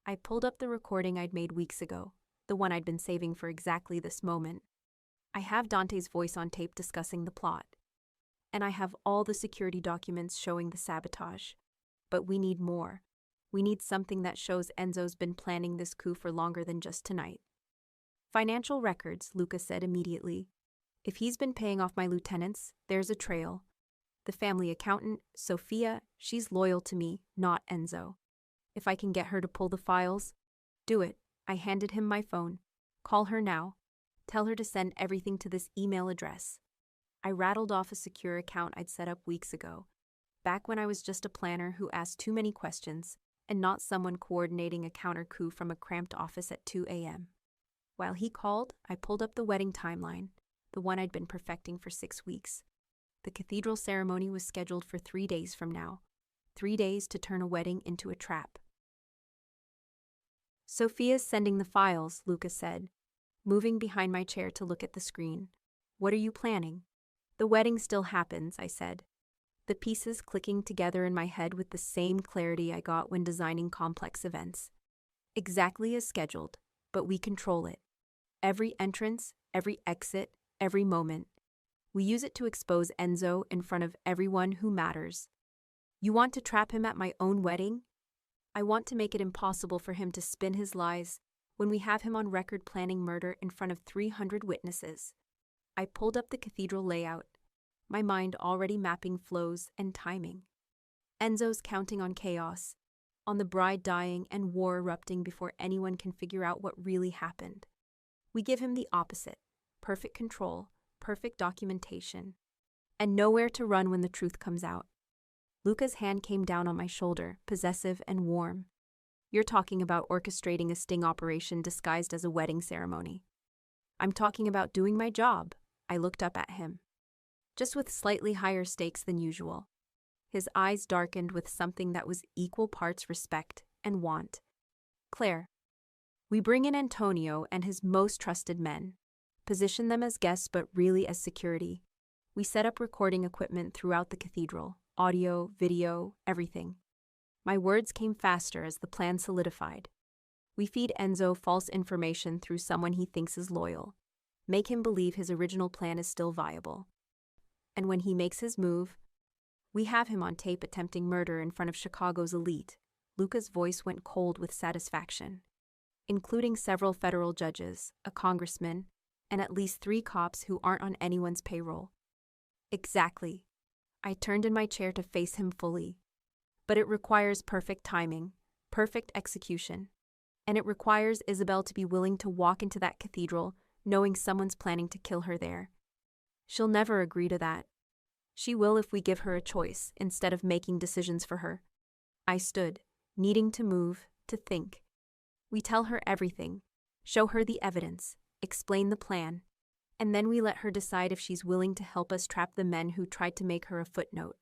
[SPEAKER 1] I pulled up the recording I'd made weeks ago, the one I'd been saving for exactly this moment. I have Dante's voice on tape discussing the plot. And I have all the security documents showing the sabotage. But we need more. We need something that shows Enzo's been planning this coup for longer than just tonight. Financial records, Luca said immediately. If he's been paying off my lieutenants, there's a trail. The family accountant, Sophia, she's loyal to me, not Enzo. If I can get her to pull the files, do it. I handed him my phone. Call her now. Tell her to send everything to this email address. I rattled off a secure account I'd set up weeks ago, back when I was just a planner who asked too many questions and not someone coordinating a counter coup from a cramped office at 2 a.m. While he called, I pulled up the wedding timeline, the one I'd been perfecting for 6 weeks. The cathedral ceremony was scheduled for 3 days from now. 3 days to turn a wedding into a trap. Sophia's sending the files, Luca said, moving behind my chair to look at the screen. What are you planning? The wedding still happens, I said, the pieces clicking together in my head with the same clarity I got when designing complex events. Exactly as scheduled, but we control it. Every entrance, every exit, every moment. We use it to expose Enzo in front of everyone who matters. You want to trap him at my own wedding? I want to make it impossible for him to spin his lies when we have him on record planning murder in front of 300 witnesses. I pulled up the cathedral layout, my mind already mapping flows and timing. Enzo's counting on chaos, on the bride dying and war erupting before anyone can figure out what really happened. We give him the opposite, perfect control, perfect documentation, and nowhere to run when the truth comes out. Luca's hand came down on my shoulder, possessive and warm. You're talking about orchestrating a sting operation disguised as a wedding ceremony. I'm talking about doing my job. I looked up at him, just with slightly higher stakes than usual. His eyes darkened with something that was equal parts respect and want. Claire. We bring in Antonio and his most trusted men, position them as guests but really as security. We set up recording equipment throughout the cathedral, audio, video, everything. My words came faster as the plan solidified. We feed Enzo false information through someone he thinks is loyal, make him believe his original plan is still viable. And when he makes his move, we have him on tape attempting murder in front of Chicago's elite. Luca's voice went cold with satisfaction, including several federal judges, a congressman, and at least 3 cops who aren't on anyone's payroll. Exactly. I turned in my chair to face him fully. But it requires perfect timing, perfect execution, and it requires Isabel to be willing to walk into that cathedral knowing someone's planning to kill her there. She'll never agree to that. She will if we give her a choice instead of making decisions for her. I stood, needing to move, to think. We tell her everything, show her the evidence, explain the plan, and then we let her decide if she's willing to help us trap the men who tried to make her a footnote.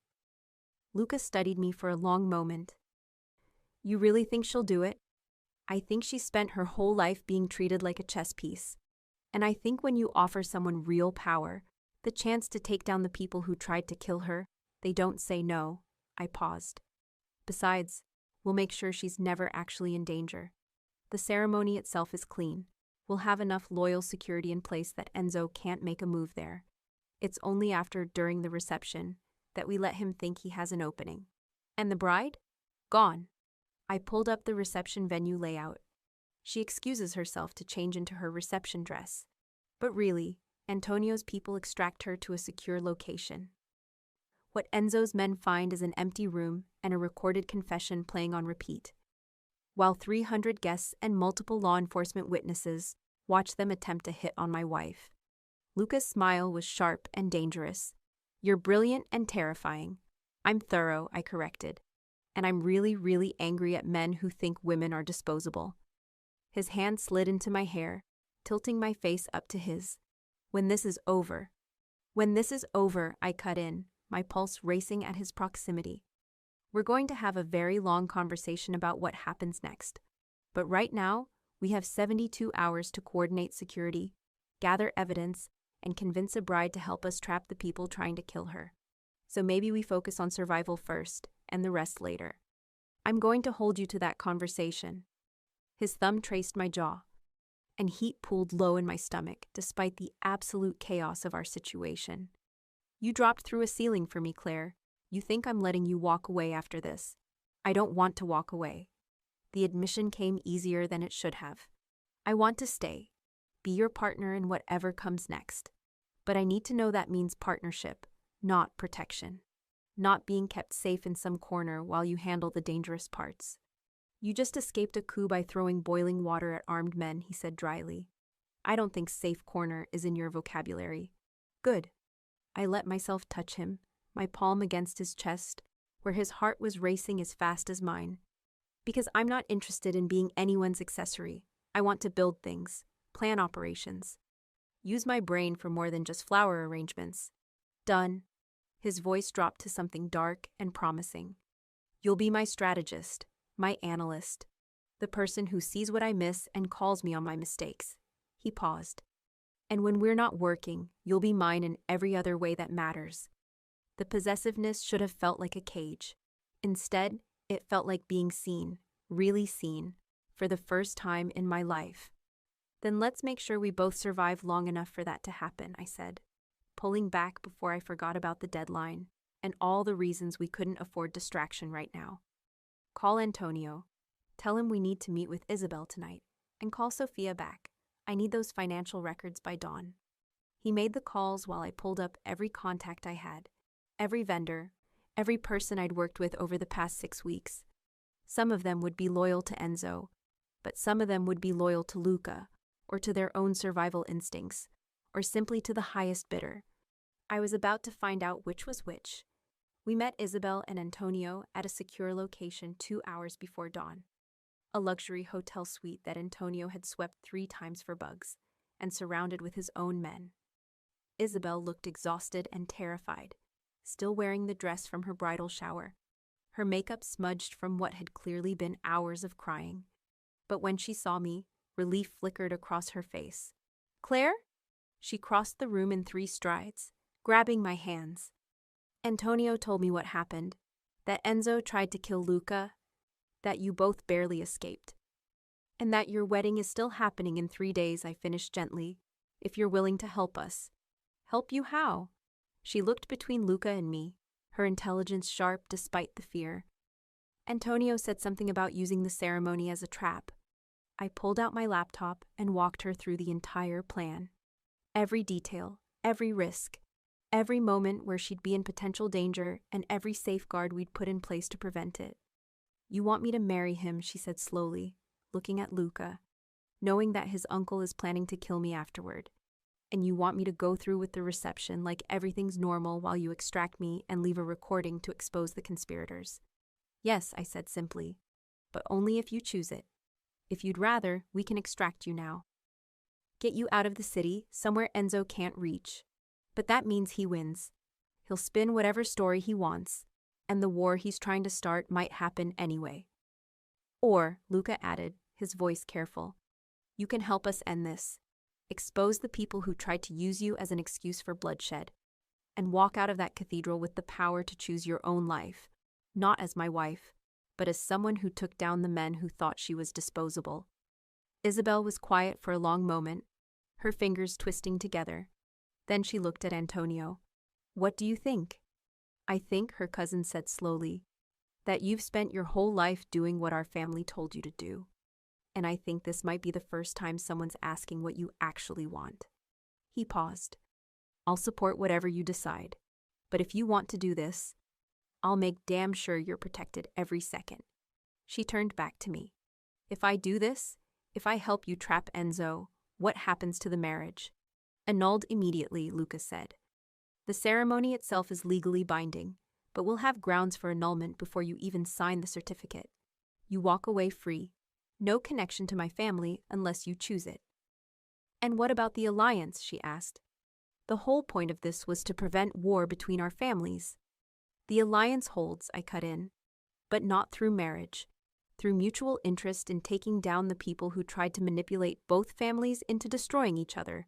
[SPEAKER 1] Luca studied me for a long moment. You really think she'll do it? I think she spent her whole life being treated like a chess piece. And I think when you offer someone real power, the chance to take down the people who tried to kill her, they don't say no. I paused. Besides, we'll make sure she's never actually in danger. The ceremony itself is clean. We'll have enough loyal security in place that Enzo can't make a move there. It's only during the reception, that we let him think he has an opening. And the bride? Gone. I pulled up the reception venue layout. She excuses herself to change into her reception dress. But really, Antonio's people extract her to a secure location. What Enzo's men find is an empty room and a recorded confession playing on repeat, while 300 guests and multiple law enforcement witnesses watch them attempt a hit on my wife. Luca's smile was sharp and dangerous. You're brilliant and terrifying. I'm thorough, I corrected. And I'm really, really angry at men who think women are disposable. His hand slid into my hair, tilting my face up to his. When this is over, I cut in, my pulse racing at his proximity. We're going to have a very long conversation about what happens next. But right now, we have 72 hours to coordinate security, gather evidence, and convince a bride to help us trap the people trying to kill her. So maybe we focus on survival first, and the rest later. I'm going to hold you to that conversation. His thumb traced my jaw, and heat pooled low in my stomach despite the absolute chaos of our situation. You dropped through a ceiling for me, Claire. You think I'm letting you walk away after this. I don't want to walk away. The admission came easier than it should have. I want to stay, be your partner in whatever comes next. But I need to know that means partnership, not protection. Not being kept safe in some corner while you handle the dangerous parts. You just escaped a coup by throwing boiling water at armed men, he said dryly. I don't think safe corner is in your vocabulary. Good. I let myself touch him, my palm against his chest, where his heart was racing as fast as mine. Because I'm not interested in being anyone's accessory. I want to build things, plan operations. Use my brain for more than just flower arrangements. Done. His voice dropped to something dark and promising. You'll be my strategist, my analyst, the person who sees what I miss and calls me on my mistakes. He paused. And when we're not working, you'll be mine in every other way that matters. The possessiveness should have felt like a cage. Instead, it felt like being seen, really seen, for the first time in my life. Then let's make sure we both survive long enough for that to happen, I said, pulling back before I forgot about the deadline and all the reasons we couldn't afford distraction right now. Call Antonio. Tell him we need to meet with Isabel tonight. And call Sophia back. I need those financial records by dawn. He made the calls while I pulled up every contact I had, every vendor, every person I'd worked with over the past 6 weeks. Some of them would be loyal to Enzo, but some of them would be loyal to Luca, or to their own survival instincts, or simply to the highest bidder. I was about to find out which was which. We met Isabel and Antonio at a secure location 2 hours before dawn, a luxury hotel suite that Antonio had swept 3 times for bugs, and surrounded with his own men. Isabel looked exhausted and terrified, still wearing the dress from her bridal shower, her makeup smudged from what had clearly been hours of crying. But when she saw me, relief flickered across her face. Claire? She crossed the room in 3 strides, grabbing my hands. Antonio told me what happened, that Enzo tried to kill Luca, that you both barely escaped, and that your wedding is still happening in 3 days, I finished gently, if you're willing to help us. Help you how? She looked between Luca and me, her intelligence sharp despite the fear. Antonio said something about using the ceremony as a trap. I pulled out my laptop and walked her through the entire plan. Every detail, every risk, every moment where she'd be in potential danger, and every safeguard we'd put in place to prevent it. You want me to marry him, she said slowly, looking at Luca, knowing that his uncle is planning to kill me afterward. And you want me to go through with the reception like everything's normal while you extract me and leave a recording to expose the conspirators. Yes, I said simply, but only if you choose it. If you'd rather, we can extract you now. Get you out of the city, somewhere Enzo can't reach. But that means he wins. He'll spin whatever story he wants, and the war he's trying to start might happen anyway. Or, Luca added, his voice careful. You can help us end this. Expose the people who tried to use you as an excuse for bloodshed. And walk out of that cathedral with the power to choose your own life, not as my wife, but as someone who took down the men who thought she was disposable. Isabel was quiet for a long moment, her fingers twisting together. Then she looked at Antonio. What do you think? I think, her cousin said slowly, that you've spent your whole life doing what our family told you to do. And I think this might be the first time someone's asking what you actually want. He paused. I'll support whatever you decide, but if you want to do this, I'll make damn sure you're protected every second. She turned back to me. If I do this, if I help you trap Enzo, what happens to the marriage? Annulled immediately, Lucas said. The ceremony itself is legally binding, but we'll have grounds for annulment before you even sign the certificate. You walk away free. No connection to my family unless you choose it. And what about the alliance? She asked. The whole point of this was to prevent war between our families. The alliance holds, I cut in, but not through marriage, through mutual interest in taking down the people who tried to manipulate both families into destroying each other.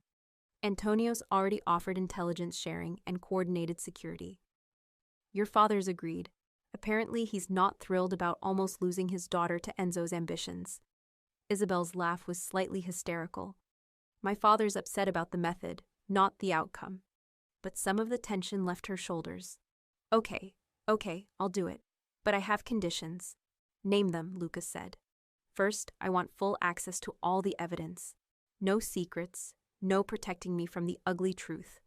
[SPEAKER 1] Antonio's already offered intelligence sharing and coordinated security. Your father's agreed. Apparently, he's not thrilled about almost losing his daughter to Enzo's ambitions. Isabel's laugh was slightly hysterical. My father's upset about the method, not the outcome. But some of the tension left her shoulders. Okay, I'll do it. But I have conditions. Name them, Lucas said. First, I want full access to all the evidence. No secrets, no protecting me from the ugly truth.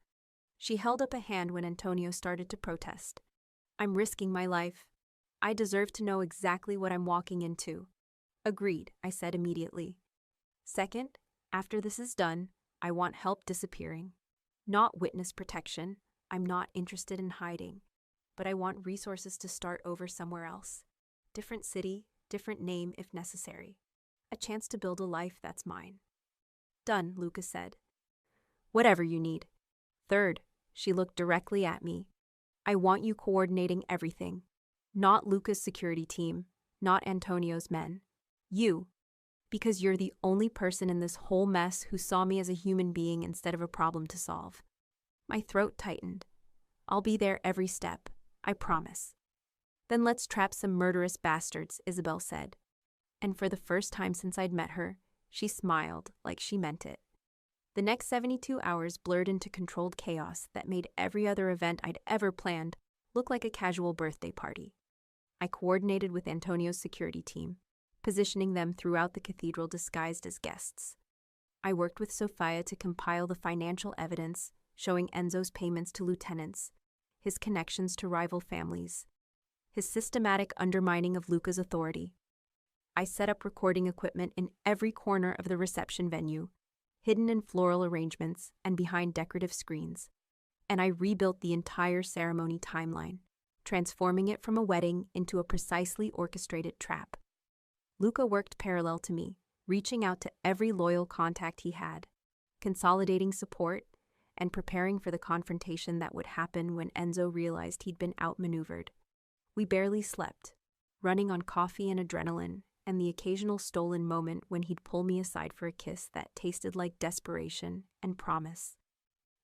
[SPEAKER 1] She held up a hand when Antonio started to protest. I'm risking my life. I deserve to know exactly what I'm walking into. Agreed, I said immediately. Second, after this is done, I want help disappearing. Not witness protection. I'm not interested in hiding. But I want resources to start over somewhere else. Different city, different name if necessary. A chance to build a life that's mine. Done, Lucas said. Whatever you need. Third, she looked directly at me. I want you coordinating everything. Not Lucas' security team, not Antonio's men. You. Because you're the only person in this whole mess who saw me as a human being instead of a problem to solve. My throat tightened. I'll be there every step, I promise. Then let's trap some murderous bastards, Isabel said. And for the first time since I'd met her, she smiled like she meant it. The next 72 hours blurred into controlled chaos that made every other event I'd ever planned look like a casual birthday party. I coordinated with Antonio's security team, positioning them throughout the cathedral disguised as guests. I worked with Sophia to compile the financial evidence showing Enzo's payments to lieutenants, his connections to rival families, his systematic undermining of Luca's authority. I set up recording equipment in every corner of the reception venue, hidden in floral arrangements and behind decorative screens, and I rebuilt the entire ceremony timeline, transforming it from a wedding into a precisely orchestrated trap. Luca worked parallel to me, reaching out to every loyal contact he had, consolidating support, and preparing for the confrontation that would happen when Enzo realized he'd been outmaneuvered. We barely slept, running on coffee and adrenaline, and the occasional stolen moment when he'd pull me aside for a kiss that tasted like desperation and promise.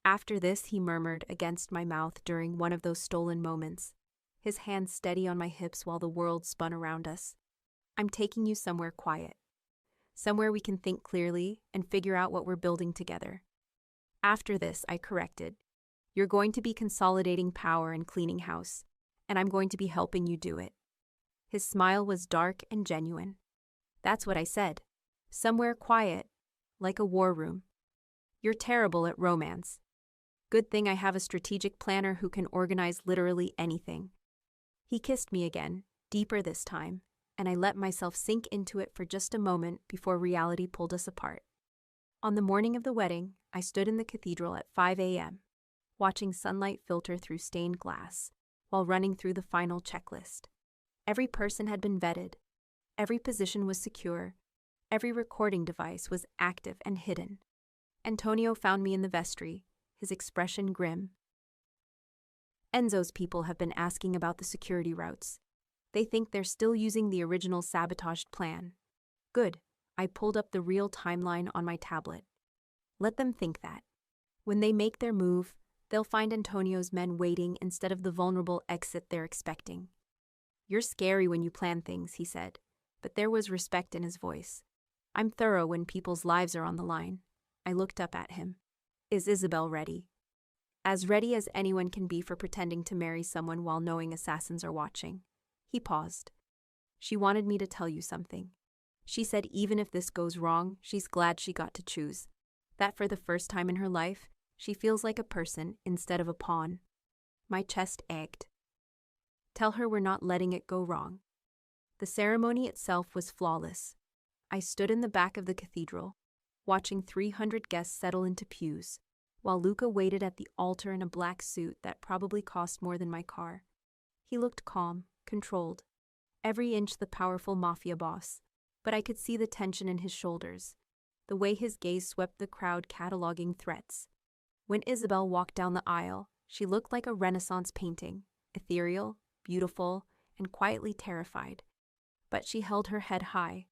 [SPEAKER 1] After this, he murmured against my mouth during one of those stolen moments, his hands steady on my hips while the world spun around us. I'm taking you somewhere quiet, somewhere we can think clearly and figure out what we're building together. After this, I corrected, you're going to be consolidating power and cleaning house, and I'm going to be helping you do it. His smile was dark and genuine. That's what I said. Somewhere quiet, like a war room. You're terrible at romance. Good thing I have a strategic planner who can organize literally anything. He kissed me again, deeper this time, and I let myself sink into it for just a moment before reality pulled us apart. On the morning of the wedding, I stood in the cathedral at 5 a.m., watching sunlight filter through stained glass while running through the final checklist. Every person had been vetted. Every position was secure. Every recording device was active and hidden. Antonio found me in the vestry, his expression grim. Enzo's people have been asking about the security routes. They think they're still using the original sabotaged plan. Good, I pulled up the real timeline on my tablet. Let them think that. When they make their move, they'll find Antonio's men waiting instead of the vulnerable exit they're expecting. You're scary when you plan things, he said, but there was respect in his voice. I'm thorough when people's lives are on the line. I looked up at him. Is Isabel ready? As ready as anyone can be for pretending to marry someone while knowing assassins are watching. He paused. She wanted me to tell you something. She said even if this goes wrong, she's glad she got to choose. That for the first time in her life, she feels like a person instead of a pawn. My chest ached. Tell her we're not letting it go wrong. The ceremony itself was flawless. I stood in the back of the cathedral, watching 300 guests settle into pews, while Luca waited at the altar in a black suit that probably cost more than my car. He looked calm, controlled, every inch the powerful Mafia boss, but I could see the tension in his shoulders, the way his gaze swept the crowd cataloging threats. When Isabel walked down the aisle, she looked like a Renaissance painting, ethereal, beautiful, and quietly terrified. But she held her head high,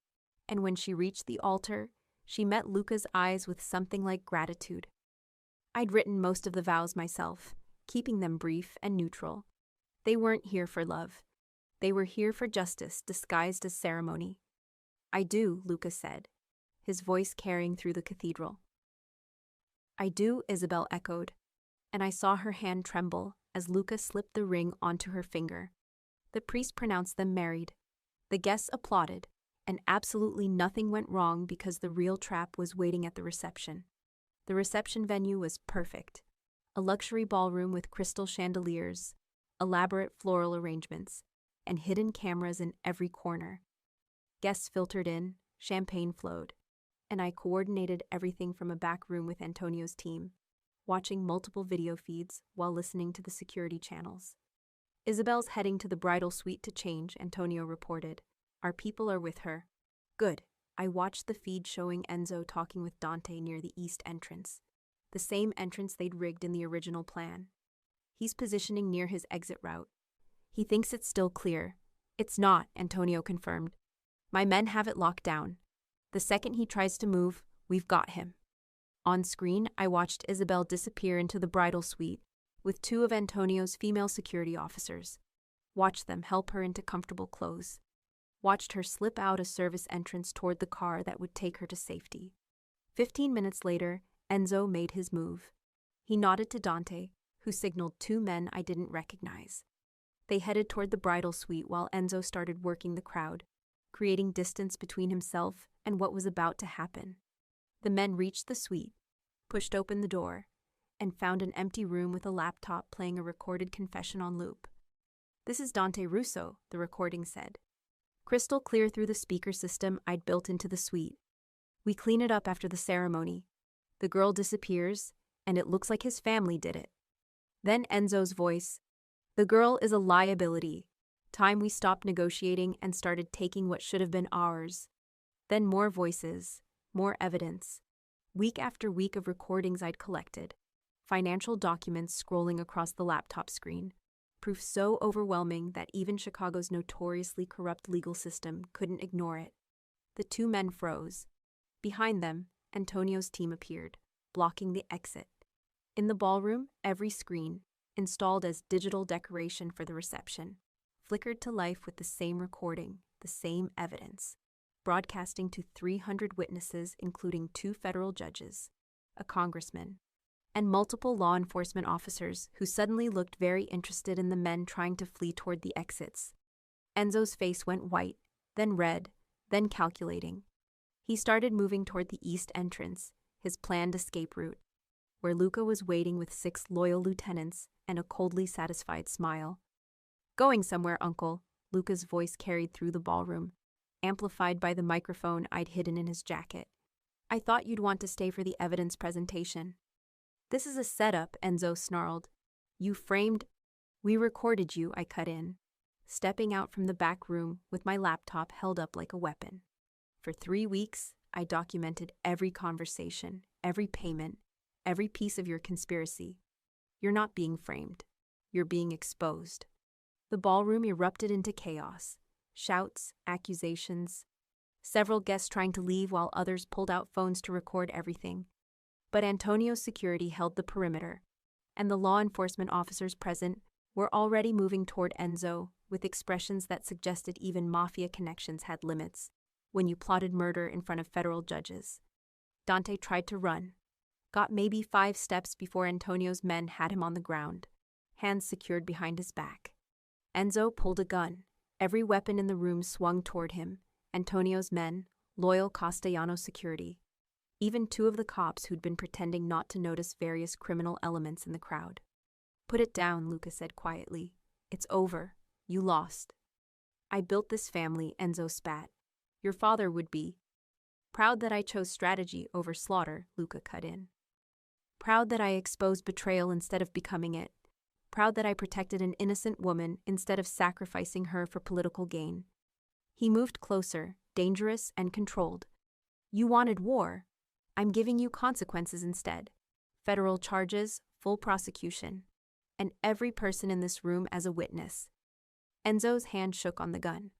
[SPEAKER 1] and when she reached the altar, she met Luca's eyes with something like gratitude. I'd written most of the vows myself, keeping them brief and neutral. They weren't here for love. They were here for justice disguised as ceremony. I do, Luca said, his voice carrying through the cathedral. I do, Isabel echoed, and I saw her hand tremble as Luca slipped the ring onto her finger. The priest pronounced them married. The guests applauded, and absolutely nothing went wrong because the real trap was waiting at the reception. The reception venue was perfect. A luxury ballroom with crystal chandeliers, elaborate floral arrangements, and hidden cameras in every corner. Guests filtered in, champagne flowed, and I coordinated everything from a back room with Antonio's team, watching multiple video feeds while listening to the security channels. Isabel's heading to the bridal suite to change, Antonio reported. Our people are with her. Good. I watched the feed showing Enzo talking with Dante near the east entrance, the same entrance they'd rigged in the original plan. He's positioning near his exit route. He thinks it's still clear. It's not, Antonio confirmed. My men have it locked down. The second he tries to move, we've got him. On screen, I watched Isabel disappear into the bridal suite with two of Antonio's female security officers. Watched them help her into comfortable clothes. Watched her slip out a service entrance toward the car that would take her to safety. 15 minutes later, Enzo made his move. He nodded to Dante, who signaled two men I didn't recognize. They headed toward the bridal suite while Enzo started working the crowd, creating distance between himself and what was about to happen. The men reached the suite, pushed open the door, and found an empty room with a laptop playing a recorded confession on loop. This is Dante Russo, the recording said. Crystal clear through the speaker system I'd built into the suite. We clean it up after the ceremony. The girl disappears, and it looks like his family did it. Then Enzo's voice. The girl is a liability. Time we stopped negotiating and started taking what should have been ours. Then more voices, more evidence. Week after week of recordings I'd collected. Financial documents scrolling across the laptop screen. Proof so overwhelming that even Chicago's notoriously corrupt legal system couldn't ignore it. The two men froze. Behind them, Antonio's team appeared, blocking the exit. In the ballroom, every screen, installed as digital decoration for the reception, flickered to life with the same recording, the same evidence, broadcasting to 300 witnesses including 2 federal judges, a congressman, and multiple law enforcement officers who suddenly looked very interested in the men trying to flee toward the exits. Enzo's face went white, then red, then calculating. He started moving toward the east entrance, his planned escape route, where Luca was waiting with 6 loyal lieutenants and a coldly satisfied smile. Going somewhere, Uncle, Luca's voice carried through the ballroom, amplified by the microphone I'd hidden in his jacket. I thought you'd want to stay for the evidence presentation. This is a setup, Enzo snarled. You framed... We recorded you, I cut in, stepping out from the back room with my laptop held up like a weapon. For 3 weeks, I documented every conversation, every payment, every piece of your conspiracy. You're not being framed. You're being exposed. The ballroom erupted into chaos. Shouts, accusations. several guests trying to leave while others pulled out phones to record everything. But Antonio's security held the perimeter, and the law enforcement officers present were already moving toward Enzo with expressions that suggested even Mafia connections had limits when you plotted murder in front of federal judges. Dante tried to run, got maybe 5 steps before Antonio's men had him on the ground, hands secured behind his back. Enzo pulled a gun. Every weapon in the room swung toward him. Antonio's men, loyal Castellano security. Even 2 of the cops who'd been pretending not to notice various criminal elements in the crowd. "Put it down," Luca said quietly. "It's over. You lost." "I built this family," Enzo spat. "Your father would be." "Proud that I chose strategy over slaughter," Luca cut in. "Proud that I exposed betrayal instead of becoming it. Proud that I protected an innocent woman instead of sacrificing her for political gain." He moved closer, dangerous and controlled. "You wanted war. I'm giving you consequences instead. Federal charges, full prosecution. And every person in this room as a witness." Enzo's hand shook on the gun.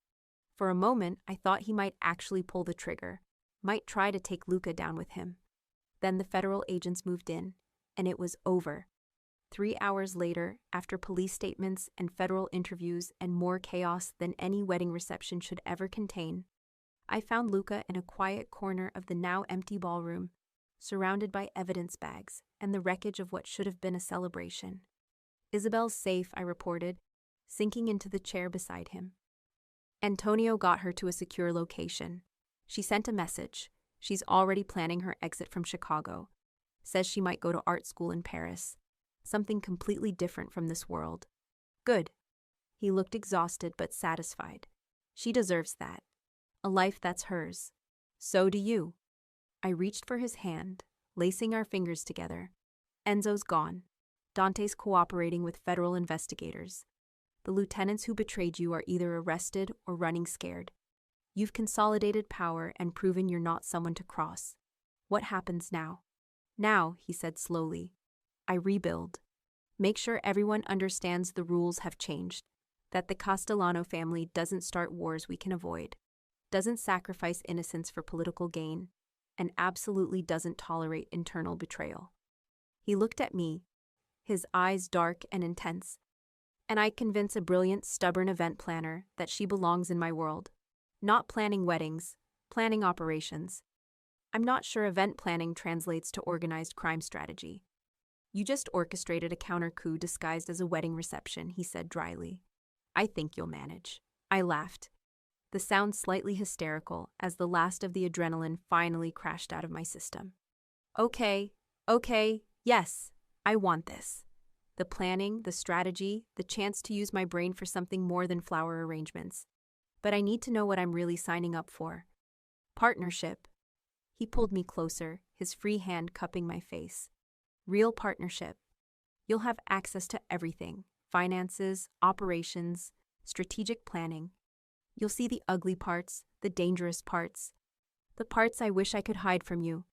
[SPEAKER 1] For a moment, I thought he might actually pull the trigger, might try to take Luca down with him. Then the federal agents moved in, and it was over. 3 hours later, after police statements and federal interviews and more chaos than any wedding reception should ever contain, I found Luca in a quiet corner of the now empty ballroom, surrounded by evidence bags and the wreckage of what should have been a celebration. "Isabel's safe," I reported, sinking into the chair beside him. Antonio got her to a secure location. She sent a message. She's already planning her exit from Chicago. Says she might go to art school in Paris. Something completely different from this world. Good. He looked exhausted but satisfied. She deserves that. A life that's hers. So do you. I reached for his hand, lacing our fingers together. Enzo's gone. Dante's cooperating with federal investigators. The lieutenants who betrayed you are either arrested or running scared. You've consolidated power and proven you're not someone to cross. What happens now? Now, he said slowly, I rebuild. Make sure everyone understands the rules have changed, that the Castellano family doesn't start wars we can avoid, doesn't sacrifice innocence for political gain, and absolutely doesn't tolerate internal betrayal. He looked at me, his eyes dark and intense, and I convince a brilliant, stubborn event planner that she belongs in my world. Not planning weddings, planning operations. I'm not sure event planning translates to organized crime strategy. You just orchestrated a counter-coup disguised as a wedding reception, he said dryly. I think you'll manage. I laughed, the sound slightly hysterical as the last of the adrenaline finally crashed out of my system. Okay, yes, I want this. The planning, the strategy, the chance to use my brain for something more than flower arrangements. But I need to know what I'm really signing up for. Partnership. He pulled me closer, his free hand cupping my face. Real partnership. You'll have access to everything. Finances, operations, strategic planning. You'll see the ugly parts, the dangerous parts, the parts I wish I could hide from you.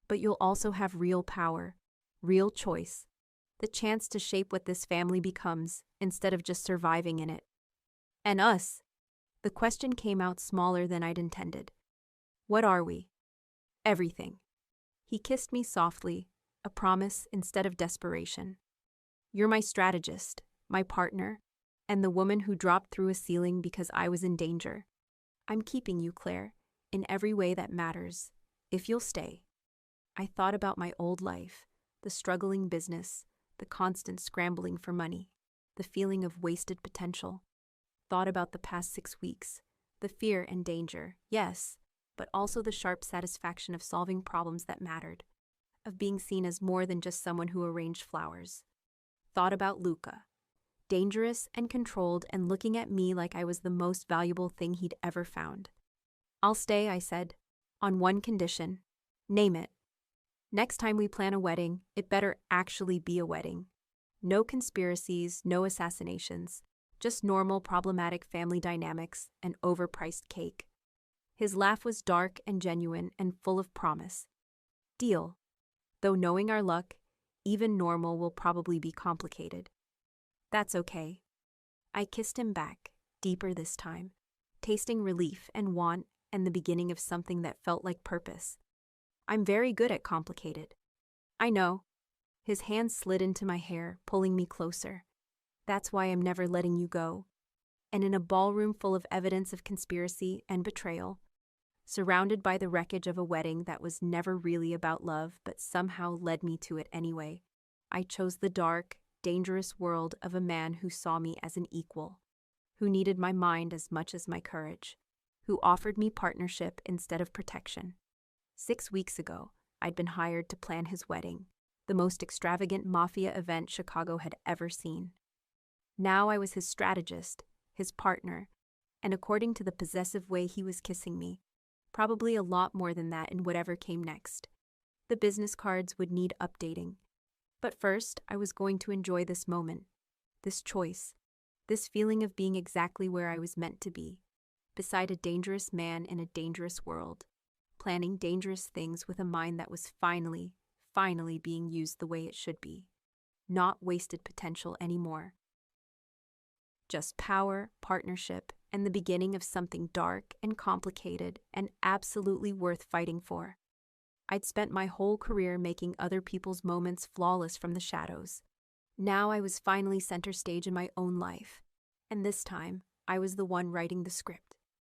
[SPEAKER 1] But you'll also have real power, real choice, the chance to shape what this family becomes instead of just surviving in it. And us. The question came out smaller than I'd intended. What are we? Everything. He kissed me softly, a promise instead of desperation. You're my strategist, my partner, and the woman who dropped through a ceiling because I was in danger. I'm keeping you, Claire, in every way that matters, if you'll stay. I thought about my old life, the struggling business, the constant scrambling for money, the feeling of wasted potential. Thought about the past 6 weeks, the fear and danger, yes, but also the sharp satisfaction of solving problems that mattered, of being seen as more than just someone who arranged flowers. Thought about Luca, dangerous and controlled and looking at me like I was the most valuable thing he'd ever found. I'll stay, I said, on one condition. Name it. Next time we plan a wedding, it better actually be a wedding. No conspiracies, no assassinations, just normal problematic family dynamics and overpriced cake. His laugh was dark and genuine and full of promise. Deal. Though knowing our luck, even normal will probably be complicated. That's okay. I kissed him back, deeper this time, tasting relief and want and the beginning of something that felt like purpose. I'm very good at complicated. I know. His hand slid into my hair, pulling me closer. That's why I'm never letting you go. And in a ballroom full of evidence of conspiracy and betrayal, surrounded by the wreckage of a wedding that was never really about love but somehow led me to it anyway, I chose the dark, dangerous world of a man who saw me as an equal, who needed my mind as much as my courage, who offered me partnership instead of protection. 6 weeks ago, I'd been hired to plan his wedding, the most extravagant Mafia event Chicago had ever seen. Now I was his strategist, his partner, and according to the possessive way he was kissing me, probably a lot more than that in whatever came next. The business cards would need updating. But first, I was going to enjoy this moment, this choice, this feeling of being exactly where I was meant to be, beside a dangerous man in a dangerous world, planning dangerous things with a mind that was finally being used the way it should be. Not wasted potential anymore. Just power, partnership, and the beginning of something dark and complicated and absolutely worth fighting for. I'd spent my whole career making other people's moments flawless from the shadows. Now I was finally center stage in my own life, and this time I was the one writing the script.